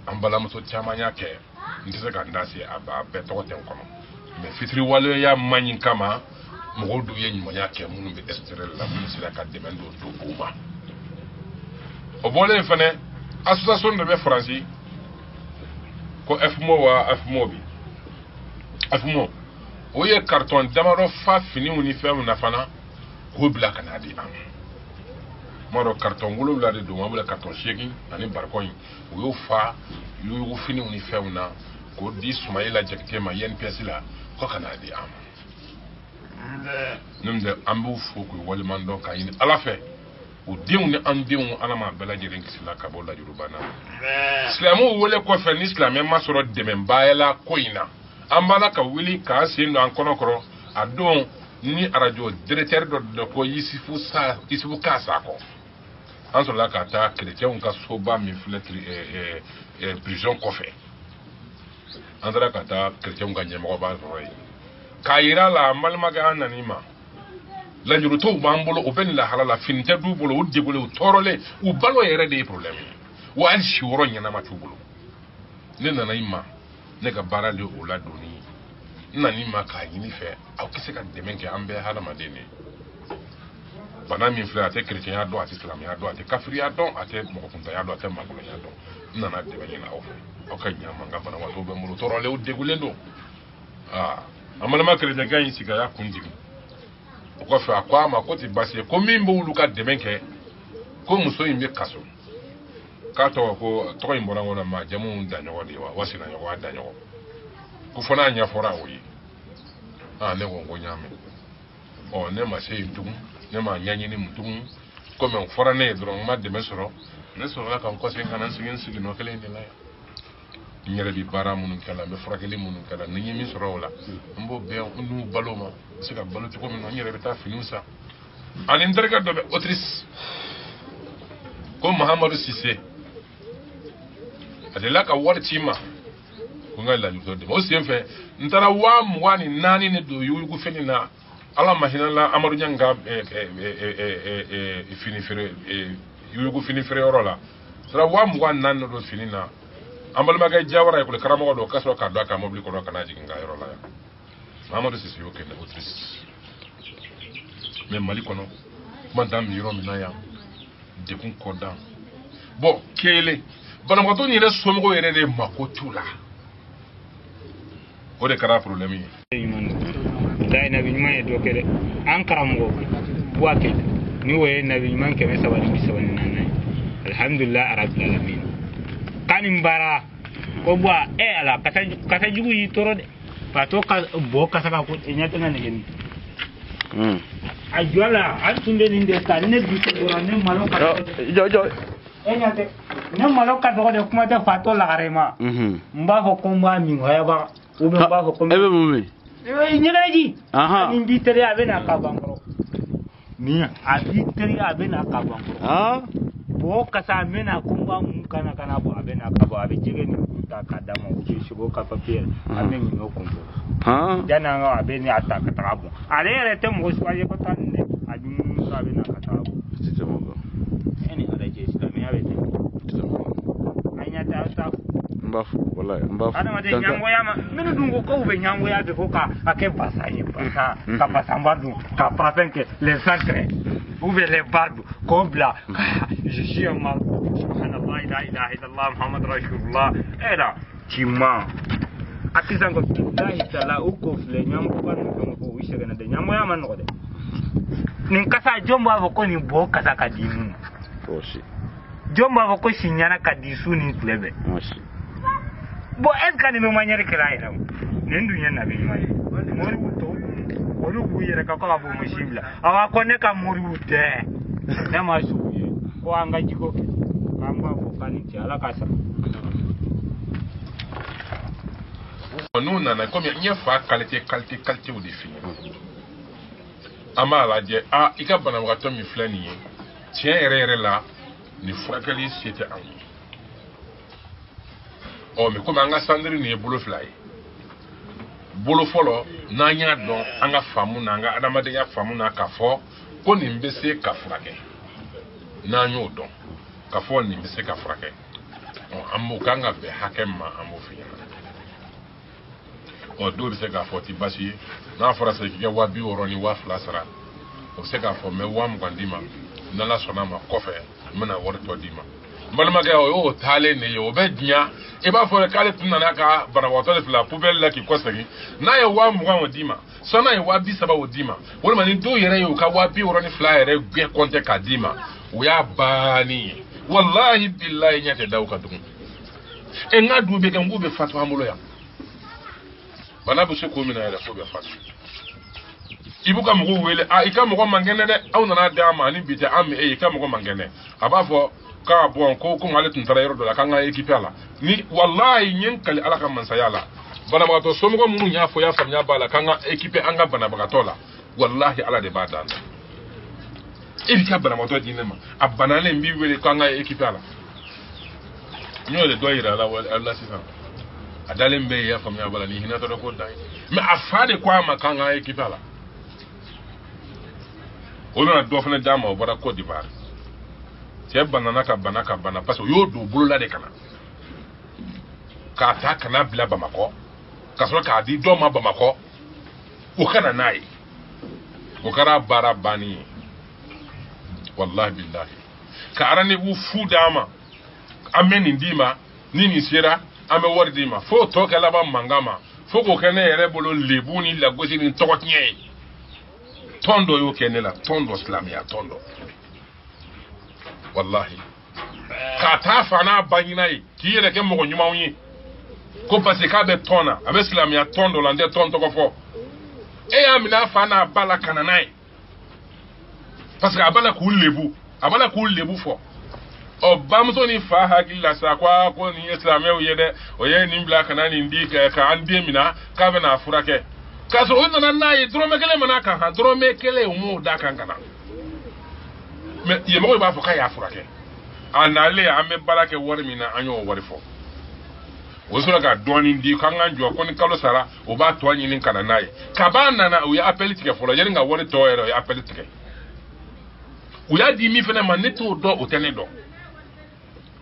ambala muso chama nyake ndise ka ndasi aba beto ten kono me fitri wale ya manyin kama mogodu ye nyimonya ke munu be estrel la munu sira ka demendo do buma o bole fane association de be franci ko FMO o ye carton damaro fa fini uniforme na fana ko bla kanadi am moro carton wolo bla de do mo bla carton sheki ani barkoy o yo fa yo fini uniforme na ko di Sumaila jakte ma yen pesila ko kanadi am numde ambu foko wal mando kayini ala fe o diwni andiwu alama bela jirin kisila kabola jurubana islamu wole ko fe ni islam ma soro de men bayela koina ambala ka wili ka sindo an konokoro adon ni arajo directeur do ko yisifu kasa ko anso la ka ta chrétien ka soba mi fletri prison ko fe andra ka ta chrétien ga nyemo ba roy kayira la malma ga nanima la njuru to bambolo o ben la halala finta du bolo wudde bolo torole u balo yere de problème wa al shiwro nyana ma tubulo nena na ima ne ga barale o la doni nani ma ka yini fe aw kise ka demenke ambe hala madene bana mi frère ate chrétien ya do ate islam ya do ate kafiri ya do ate mo kunta ya do ate magolo ya do nana de banyina aw aw ka nyama nga bana wato be mo torole wudde gulendo amala ma chrétien kan yisiga ya kunjigi ko fa kwa ma ko ti basi ko mimbo uluka demenke ko muso imbe kaso ka to ko to imbona wona ma jamu danyo wadi wa wasina yo wadanyo ku fona nya fora oyi ne wongo nyame o ne ma sey ndum ne ma nyanyi ni mtum ko men fora ne dron ma de mesoro ne so la kan ko sen kanan sigin sigino kele ni la nyere bi bara munun kala be furakeli munun kala ni mi soro wala mbo be nu baloma se ka balo ci ko mi no nyere be ta finu sa an interga do be autrice ko Mahamadou Cissé adela ka wor tima ko ngala lu do o sien fe ntara wa mwani nani ne do yugo feni na ala mahina la Amadou Nyanga fini fere yugo fini fere orola tara wa mwani nan do fini na ambal magay jawara ko le karamo do kaso ka do ka mobli ko do kana jigi nga orola ya Mahamadou Cissé yo ken autrice mais Mali kono madame yiro mina ya de kun kodan bon kele bana ko to ni re so mo yere de makotula o de kara problème yi dai na binyuma e do kele an karamo wa ke ni we na binyuma ke me sabani bi sabani nan alhamdulillah rabbil alamin kanim bara ko bwa e ala kata jugu yi toro de pato ka bo kasa ka ko nyata ngane geni ajuala antunde ninde ta ne bi ko ne malo ka jo enyate ne malo ka do de kuma ta fato la garema mba ko komba mi hoya ba o be mba ko komba ebe mumi nyiraji aha ni bi tere abena ka bangoro ni abi tere abena ka bangoro ah bo kasa mena komba mu kana bo abena ka ba abi jige ni ta ka dama o ji shigo ka papier amen no kombo ah jana nga abeni ataka tabo ale rete mo swaje ko tan ne ajun ka abena ka tabo titamo eni ala je sta mi abete anya ta mbafu wallahi mbafu ana made nyango yama minu dungo ko ube nyango ya be ko ka ake pasanye pasa ka pasambadu ka papenke les sacrés ube les barbu kobla je suis un mal subhanallah la ilaha illallah muhammad rasulullah era chima akizango billahi taala uko fle nyambo ba no ko wishega na de nyambo yama no de nin kasa jombo avo ko ni bo kasa ka dinu oshi jombo avo ko shinyana ka disu ni klebe oshi bo eska ni no manyere kiraira nendu nyana be nyane mori uto olu buyere ka ko abo mushibla awa koneka mori ute na mashuye ko anga jiko kamba ko kaniti ala kasa nous nana comme il y a fa qualité ou défini ama la die a ika bana wato mi flani tien erere la ni frakali c'était en oh mais comme anga sandri ni bolo fly bolo folo na nya don anga famu na anga adama de ya famu na ka fo ko ni mbese ka frake na nyo don ka fo ni mbese ka frake amu kanga be hakema amu fiya o do be se ka fo ti basi na fara se ki wa bi oroni wa flasara o se ka fo me wa mgandima na la sona ma kofe mena wor to dima malama ga o tale ne yo be dia e ba fo ka le tunna na ka bana wato le la poubelle la ki kosagi na ya wa mwa dima sona ya wa bi saba o dima wala mani do yere yo ka wa bi oroni flyer gbe konte ka dima o ya bani wallahi billahi nyate dawka dum e ngadu be kan gube fatu amulo ya bana bu se ko mina ya fo be fatu ibuka mugo wele a ika mugo mangene de au na da ma ni bite am e ika mugo mangene aba fo ka bon ko ko ngale tun tara yoro la kan ga equipe ala ni wallahi nyen kali ala kan man sayala bana ma to so mugo munu nya fo ya fam nya bala kan ga equipe anga bana baga tola wallahi ala de bada ibika bana ma to dinema abana le mbi wele kan ga equipe ala nyo le doira ala Allah sifa adale mbe ya fam nya bala ni hina to ko dai me afade kwa makanga equipe ala ona do fana dama obara Côte d'Ivoire te banana ka bana parce que yo do bulu la de kana ka ta kana bila Bamako ka so ka di do ma Bamako o kana nai o kara barabani wallahi billahi ka arane bu fu dama ameni ndima nini sira ame wardi ma fo to kala ba mangama fo ko kana yere bolo lebu ni la gosi ni tokotnye tondo yo kenela tondo islamia tondo wallahi ka ta fana banyinai kiyere ke mo nyuma onyi ko pase ka be tona abe islamia tondo lande tondo ko fo e amina fana bala kananai parce que abala ku lebu fo o bamuso ni fa hakilla sa kwa ko ni islamé o yede o ye ni bla kana ni ndi ka ande mina ka bena furake ka so on na yi drome kele mana kan ha drome kele mu da kan kana me ye mo ba fo ka ya furake anale ame barake wori mina anyo wori fo wo so ga doni ndi kan anjo ko ni kalo sara o ba to anyi ni kana nayi ka ba nana o ya appel tike fo ye nga wori to ero ya appel tike o ya di mi fena maneto do o tene do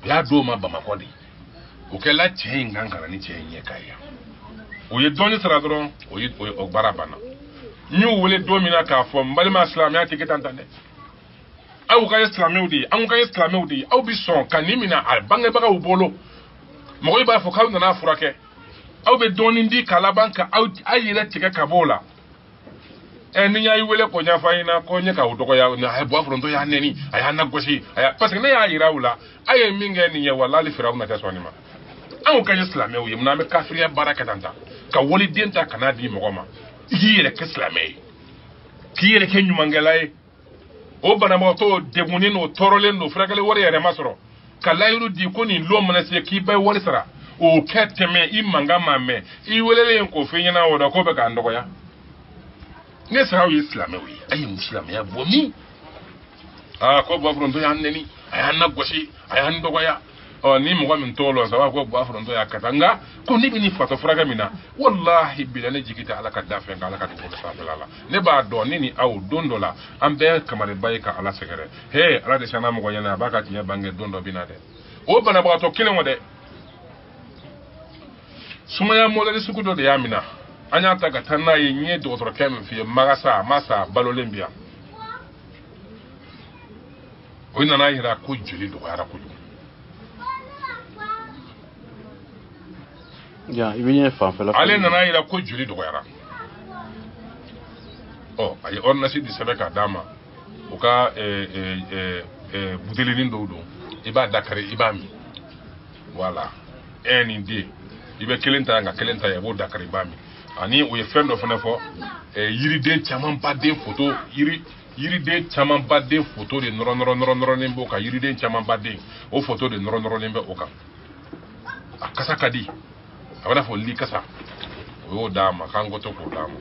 ya do ma ba makodi o ke la chen ngangara ni chen ye kaya o ye doni sara dron o ye o barabana nyu wole do mi na ka fo mbali ma islam ya tike tantane aw ka islam udi an ka islam udi aw bi son kanimina al bange baga u bolo mo ba fo kaw na furake aw be doni ndi kala banka aw ayire tike kabola eni ya iwele ko nya faina ko nya ka utoko ya na hebo afronto ya neni aya na goshi aya parce que na ya iraula aye minge ni ya walali firawna ta sonima an kan islamé wi mna me kafiriya baraka danta ka woli denta kana di mogoma yire ke islamé kiyere ke nyumangelay o bana mo to debuni no torolen no fragale wori yare masoro kalayru di ko ni lo mna se ki bay wori sara o keteme imanga mame iwelele ko finyana woda ko be ka ndoko ya ne sa wi islamé wi ay muslim ya bomi ko bo afronto ya neni aya na goshi aya ndoko ya o ni mo min tolo sa ko bo afronto ya katanga ko ni bini fato fraga mina wallahi bilane jikita ala kadda fe ala kadda ko sa lala ne ba do ni aw dondola ambe kamare bayka ala segere he ala de sana mo ko yana baka tinya bange dondo binade o bana ba to kile mo de sumaya mo de sukudo de yamina anya taga tanna yenye docteur kem fi magasa masa balolembia wina na ira ko juli do ara ko ya ibinye fanfela ale na ira ko juli do ara oh ay on na si di sebeka dama uka butelinin do iba dakare ibami voilà eni di ibe kelenta nga kelenta ya bo dakare ibami ani o ye fendo fene fo yiri den chaman ba den photo yiri den chaman ba den photo de noro nembo ka yiri den chaman ba den o photo de noro nembe o ka akasa kadi abana fo li kasa o dama kango to ko dama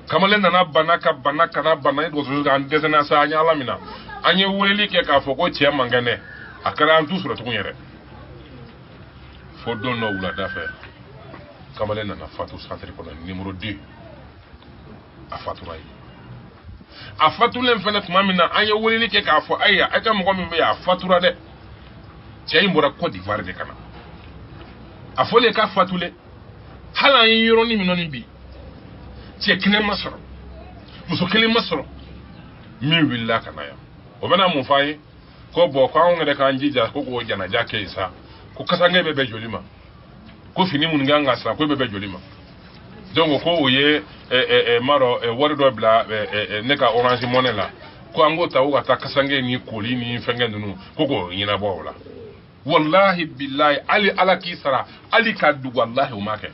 kamalen na banaka na bana do zo ga ndezena sa anya lamina anye wuleli ke ka fo ko che mangane akara antu sura to nyere fo don no wula dafe kamalen na fatu centre ko numéro 2 afatu ray afatu len fene tuma mina anye wuleli ke ka fo aya aka mo mi be afatura de che mbora Côte d'Ivoire de kana afole ka fatule hala yiro ni minoni bi che kine masoro muso kile masoro mi willa kana ya o bana mu fayi ko bo ko an ngade kan jija ko go jana jake isa ko kasange bebe jolima ko fini mun nganga sa ko bebe jolima donc ko oye maro wori do bla neka orange money la ko ango tawu ata kasange ni koli ni fenge ndunu ko go yina bawla wallahi billahi ali ala kisara ali kaddu wallahi umake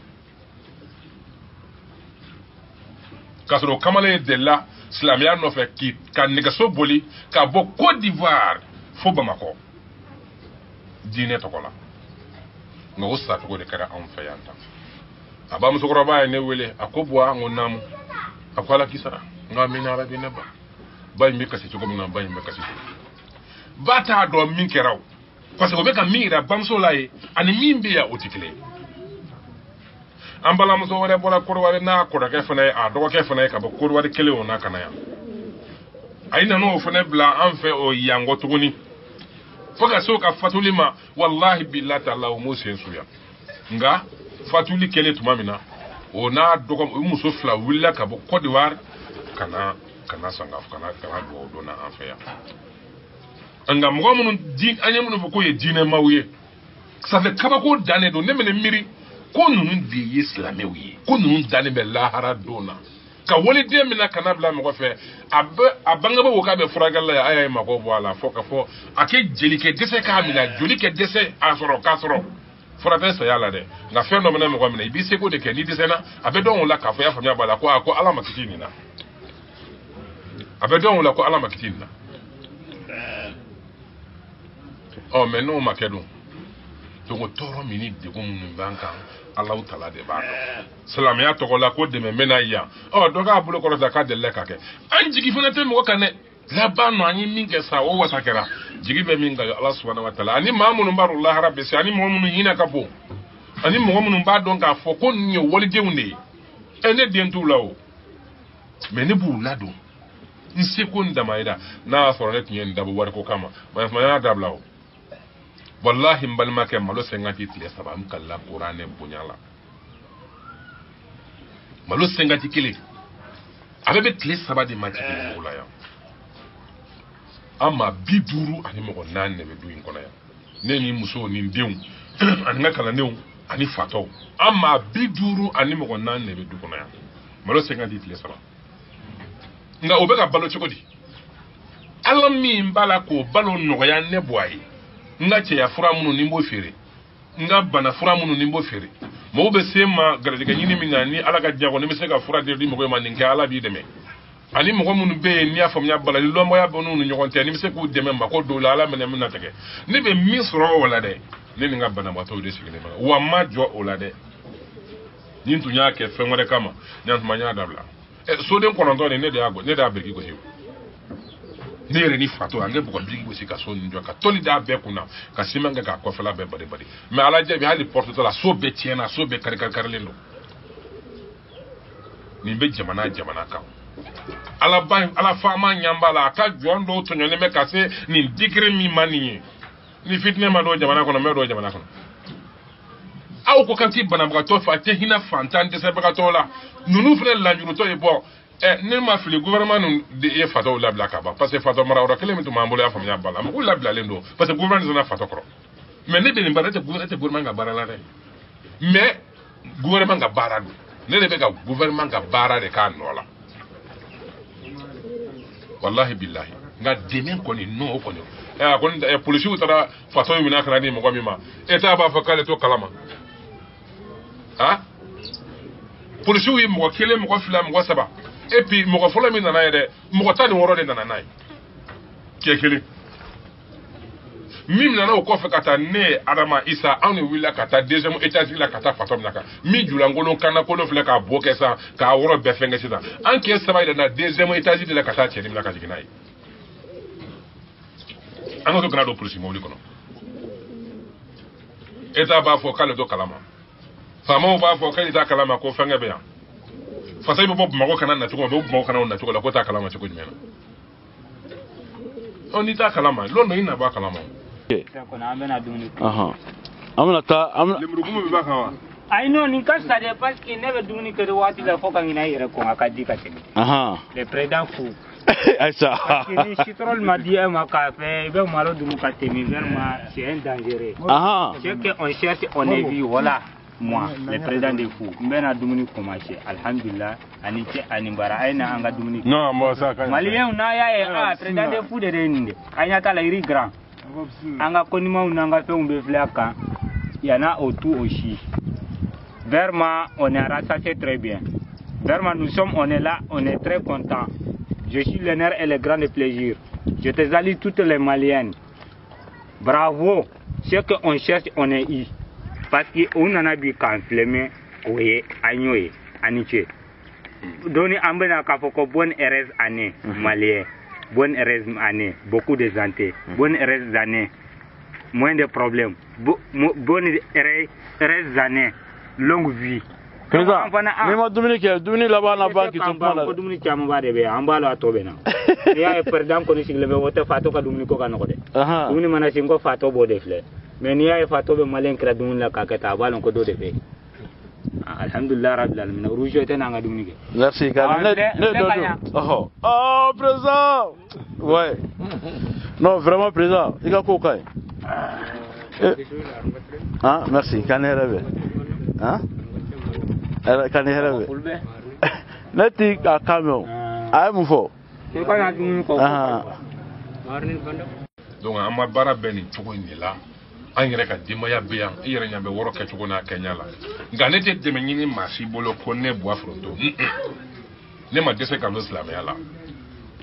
kasoro kamale de la islamia no fe ki kan nega so boli ka bo Côte d'Ivoire fo Bamako dine to kola ngo usta to go de kara on fayanta abam so groba ne wele akobwa ngonam akwala kisara ngamina ala bi neba bay mi kasi to go na bay mi kasi bata do min keraw parce que obeka mira bamso laye ani mimbe ya otikile ambala muso wore bola korware na ko da kefane a do kefane ka bo korware kele ona kana ya aina no fane bla anfe o yango tuguni foka soka fatulima wallahi billahi ta'ala o musen suya nga fatuli kele tumamina ona do ko muso fla willa ka bo Côte d'Ivoire kana sanga kana do dona anfe ya anga mo mun din anyam no ko ye dine mawye ça fait kaba ko dane do nemene miri ko nunu di islamé wi ko nunu dane be lahara dona ka woni de mina kana bla mo fe abanga bo ka be furagalla ya ayay mako wala foka fo ake jeli ke dese ka mina joli ke dese asoro kasoro furata sa yala de nga fe no mena mo ko mina ibi se ko de ke ni dese na abedon la ka fo ya famia bala ko ala makitini na abedon la ko ala makitini na oh mais non ma kedo donc toro mini de ko mun banka Allah taala de ba salamiya to ko la ko de mena ya oh donc a bulo ko da ka de leka ke an jigi fana te mo kane la ba no anyi minge sa o wasakera jigi be minga Allah subhanahu wa ta'ala ani mamun barullah rabbi si ani mo mun hina kapo ani mo mun ba don ka fo ko ni woli de unde ene de ntulawo mais ne bu lado nsi ko ndamaida na fornet nyen dabu war ko kama ma ya dablawo wallahi mbalma ke malo 50 tile saba mkalla qur'ane bunyala malo 50 kile abebe tile saba de mati kile kula ya ama biduru ani mo nan ne be duin kono ya ne ni muso ni ndew ani ngakala new ani fato ama biduru ani mo nan ne be du kono ya malo 50 tile saba nga obeka balo chokodi alami mbala ko balo no ya ne boayi nga che ya fura munu nimbo fere nga bana fura munu nimbo fere mo be sema garade ganyini mingani ala ga jago ne misega fura de di mo ko maninke ala bi deme ani mo ko munu be ni afam nya bala lo mo ya bonu nu nyokonte ni miseko deme ma ko do la ala mena mena tege ne be misro wala de ne nga bana ba to de sigene ma wa ma jo ola de nintu nya ke fe ngore kama nyant ma nya dabla so den kono ndo ne de ago ne da bergi ko hew nere ni fato ange buko bigi bosi ka so njo ka toli da be kuna ka simanga ka ko fala be bari bari mais ala je bi hali porte la so be tiena so be kar lendo ni be jamana ka ala ba ala fama nyambala ka jondo to nyone me ka se ni digre mi mani ni fitne ma do jamana kono me do jamana kono aw ko kanti bana ba to fa te hina fantande se ba to la nunu fle la juru to e bo ne ma fili gouvernement de e fato la bla kaba parce que fato mara ora kele mitu mambo ya famia bala ma la bla lendo parce que gouvernement zona fato kro mais ne be ni barate gouvernement ga bara la re mais gouvernement ga bara do ne le be ga gouvernement ga bara de kan no la wallahi billahi nga demen ko ni no ko ni ko ni police utara fato mi na kana ni mo mi ma eta ba fa kale to kalama ha police wi mo kele mo fila mo saba et puis mo ko fola mi nana yede mo tani woro de nana nay kekele mim nana ko fe kata ne adama isa anu wila kata deuxième étage la kata fatom naka mi jula ngolo kana ko no fle ka boke sa ka woro be fenge sita an ke saba ida na deuxième étage de la kata cheni naka jiginai an ko kana do police mo likono eta ba fo kala do kalama famo ba fo kala da kalama ko fenge be ya fasai bob mako kana na tuko bob mako kana na tuko la ko ta kalama chiko jimena oni ta kalama londo ina ba kalama ko na amena dumuni amna ta amna limru gumu be ba kawa ai no ni ka sa de parce que ne be dumuni ke wati la fo kan ina yere ko akadi ka temi le président fou aïssa ni citrol ma dit ma café be malo dumu ka temi vraiment c'est un danger c'est que on cherche on est vu voilà moi le président de fou mbena dumuni commencer alhamdulillah ani ci ani bara ayna anga dumuni non mo sa ka malien na ya président de fou de reninde anya ta la iri grand anga konima unanga fe umbe flaka yana autour aussi vraiment on est rassasié très bien vraiment nous sommes on est là on est très content je suis l'honneur et le grand plaisir je te salue toutes les maliennes bravo ce que on cherche on est ici parce qu'on en a vu quand flemme oye agnoye aniche doni ambena ka foko bonne heureuse année malien bonne heureuse année beaucoup de santé bonne heureuse année moins de problèmes bonne heureuse année longue vie président mais ma dumuni là-bas na banque tout mal ko dumuni chama ba de be ambalo atobe na ya e président ko ni sigle be wote fato ka dumuni ko kanoko de dumuni mana singo fato bo de fle mais ni ya fato be malen kra dumuni la ka ta balon ko do de be alhamdulillah rabbil alamin rouge était na nga dumuni ke merci ka président ouais non vraiment président il a ko kai merci kanere kan herabe nati ka camion ay mu fo donc amma bara beni tugo ni la an yɛrɛ ka dimaya be yan I yɛrɛ nya be woro kɛ tugo na Kenya la nga ne te dɛmɛ ɲini maa si bolo ko ne bua fronto ne ma dɛsɛ ka lo silamɛya la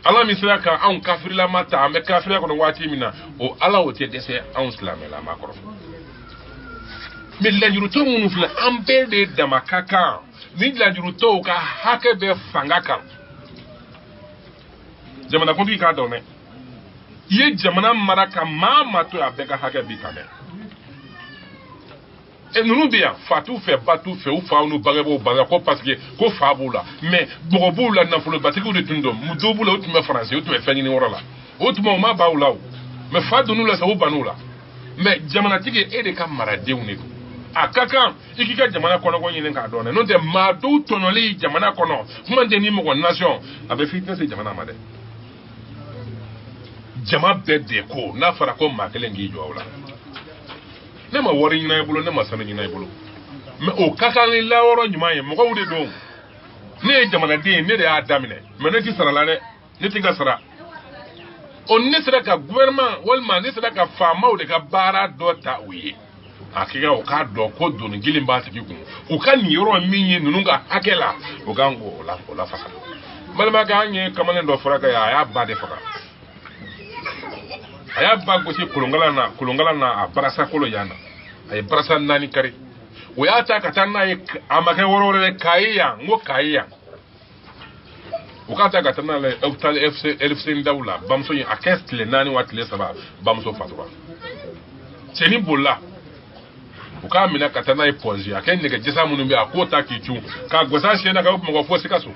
ala min sera ka anw kafirila ma ta an bɛ kafiriya kɔnɔ waati min na o ala o tɛ dɛsɛ anw silamɛla ma kɔrɔ mais lajurutɔ minnu filɛ an bɛɛ de dama ka kan ni lajurutɔw ka hakɛ bɛ fanga kan jamanakuntigi k'a dɔn dɛ i ye jamana mara ka maa to a bɛɛ ka hakɛ b'i kan dɛ ninnu bɛ yan fa t'u fɛ ba t'u fɛ u faw n'u bangebaaw bange ko parce que ko fa b'u la mais bɔgɔ b'u la nafolobatigiw de tun don dɔw b'u la u tun bɛ faransi u tun bɛ fɛn ɲini yɔrɔ la o tuma u ma baw la o mais fa donn'u la sa u ban'u la mais jamanatigi e de ka maradenw de don a ka kan i k'i ka jamana kɔnɔko ɲini k'a dɔn dɛ n'o tɛ maa dɔw tɔɲɔli jamana kɔnɔ kuma tɛ ni mɔgɔ nation a bɛ fitinɛ se jamana ma dɛ jama bɛɛ de ko n'a fɔra ko maa kelen k'i jɔ o la ne ma wari ɲina i bolo ne ma sanu ɲina i bolo mais o ka kan ni layɔrɔ ɲuman ye mɔgɔw de don ne ye jamanaden ne de y'a daminɛ mais ne ti sara la dɛ ne ti ka sara o ne sera ka gouvernement walima ne sera ka faamaw de ka baara dɔ ta u ye a kɛ o k'a dɔn ko doni kelen b'a tigi kun u ka nin yɔrɔ min ye ninnu ka hakɛ la o kan k'o la fasa balimakɛ an ye kamalen dɔ furakɛ a y'a ba de faga a y'a ba gosi kolonkala na a barasa kolo yan na a ye barasa 4 kari o y'a ta ka taa n'a ye a ma kɛ wɔɔrɔ wɛrɛ Kayi yan n ko Kayi yan o k'a ta ka taa n'a ye hôpital FC Ndaw la bamuso ye a kɛ tile 4 wa tile 3 bamuso fatura cɛnin bolila u k'a minɛ ka taa n'a ye Ponzi a kɛ nɛgɛjɛsa minnu bɛ a k'o ta k'i cun k'a gosa sen na ka mɔgɔ fo Sikaso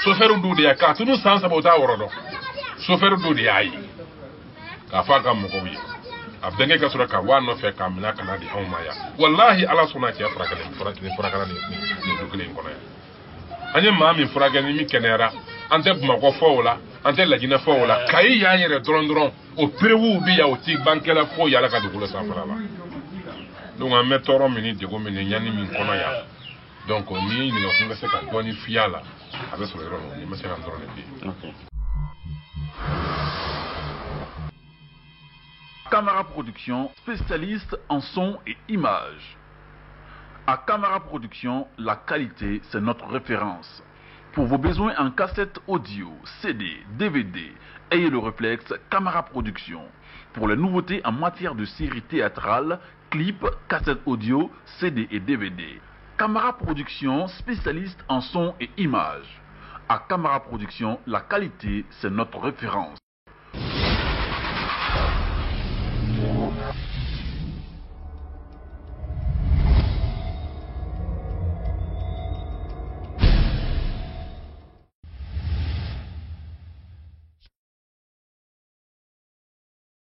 chauffeur dɔw de y'a k'a tunu san 3 o t'a wɔrɔ dɔn chauffeur dɔw de y'a ye k'a fɔ a ka mɔgɔw ye a bɛnkɛ ka sɔrɔ ka waa nɔfɛ k'a minɛ ka na di anw ma yan walahi ala sɔnna cɛ furakɛla nin du kelen in kɔnɔ yan an ye maa min furakɛ ni min kɛnɛyara an tɛ Bamakɔ fɔ o la an tɛ Laginɛ fɔ o la Kayi y'an yɛrɛ dɔrɔn o perewu bi yan o ti bankɛla foyi yala ka dugukolo sanfɛla la donc an bɛ tɔɔrɔ min ni degun min ni ɲani min kɔnɔ yan donc ni ɲininkakun bɛ se ka dɔɔni fiy'a la a bɛ sɔrɔ yɔrɔ min ni bɛ se ka dɔrɔn de bi. Camara Production, spécialiste en son et image. À Camara Production, la qualité, c'est notre référence. Pour vos besoins en cassette audio, CD, DVD, ayez le réflexe Camara Production. Pour les nouveautés en matière de séries théâtrales, clips, cassettes audio, CD et DVD. Camara Production, spécialiste en son et image. À Camara Production, la qualité, c'est notre référence.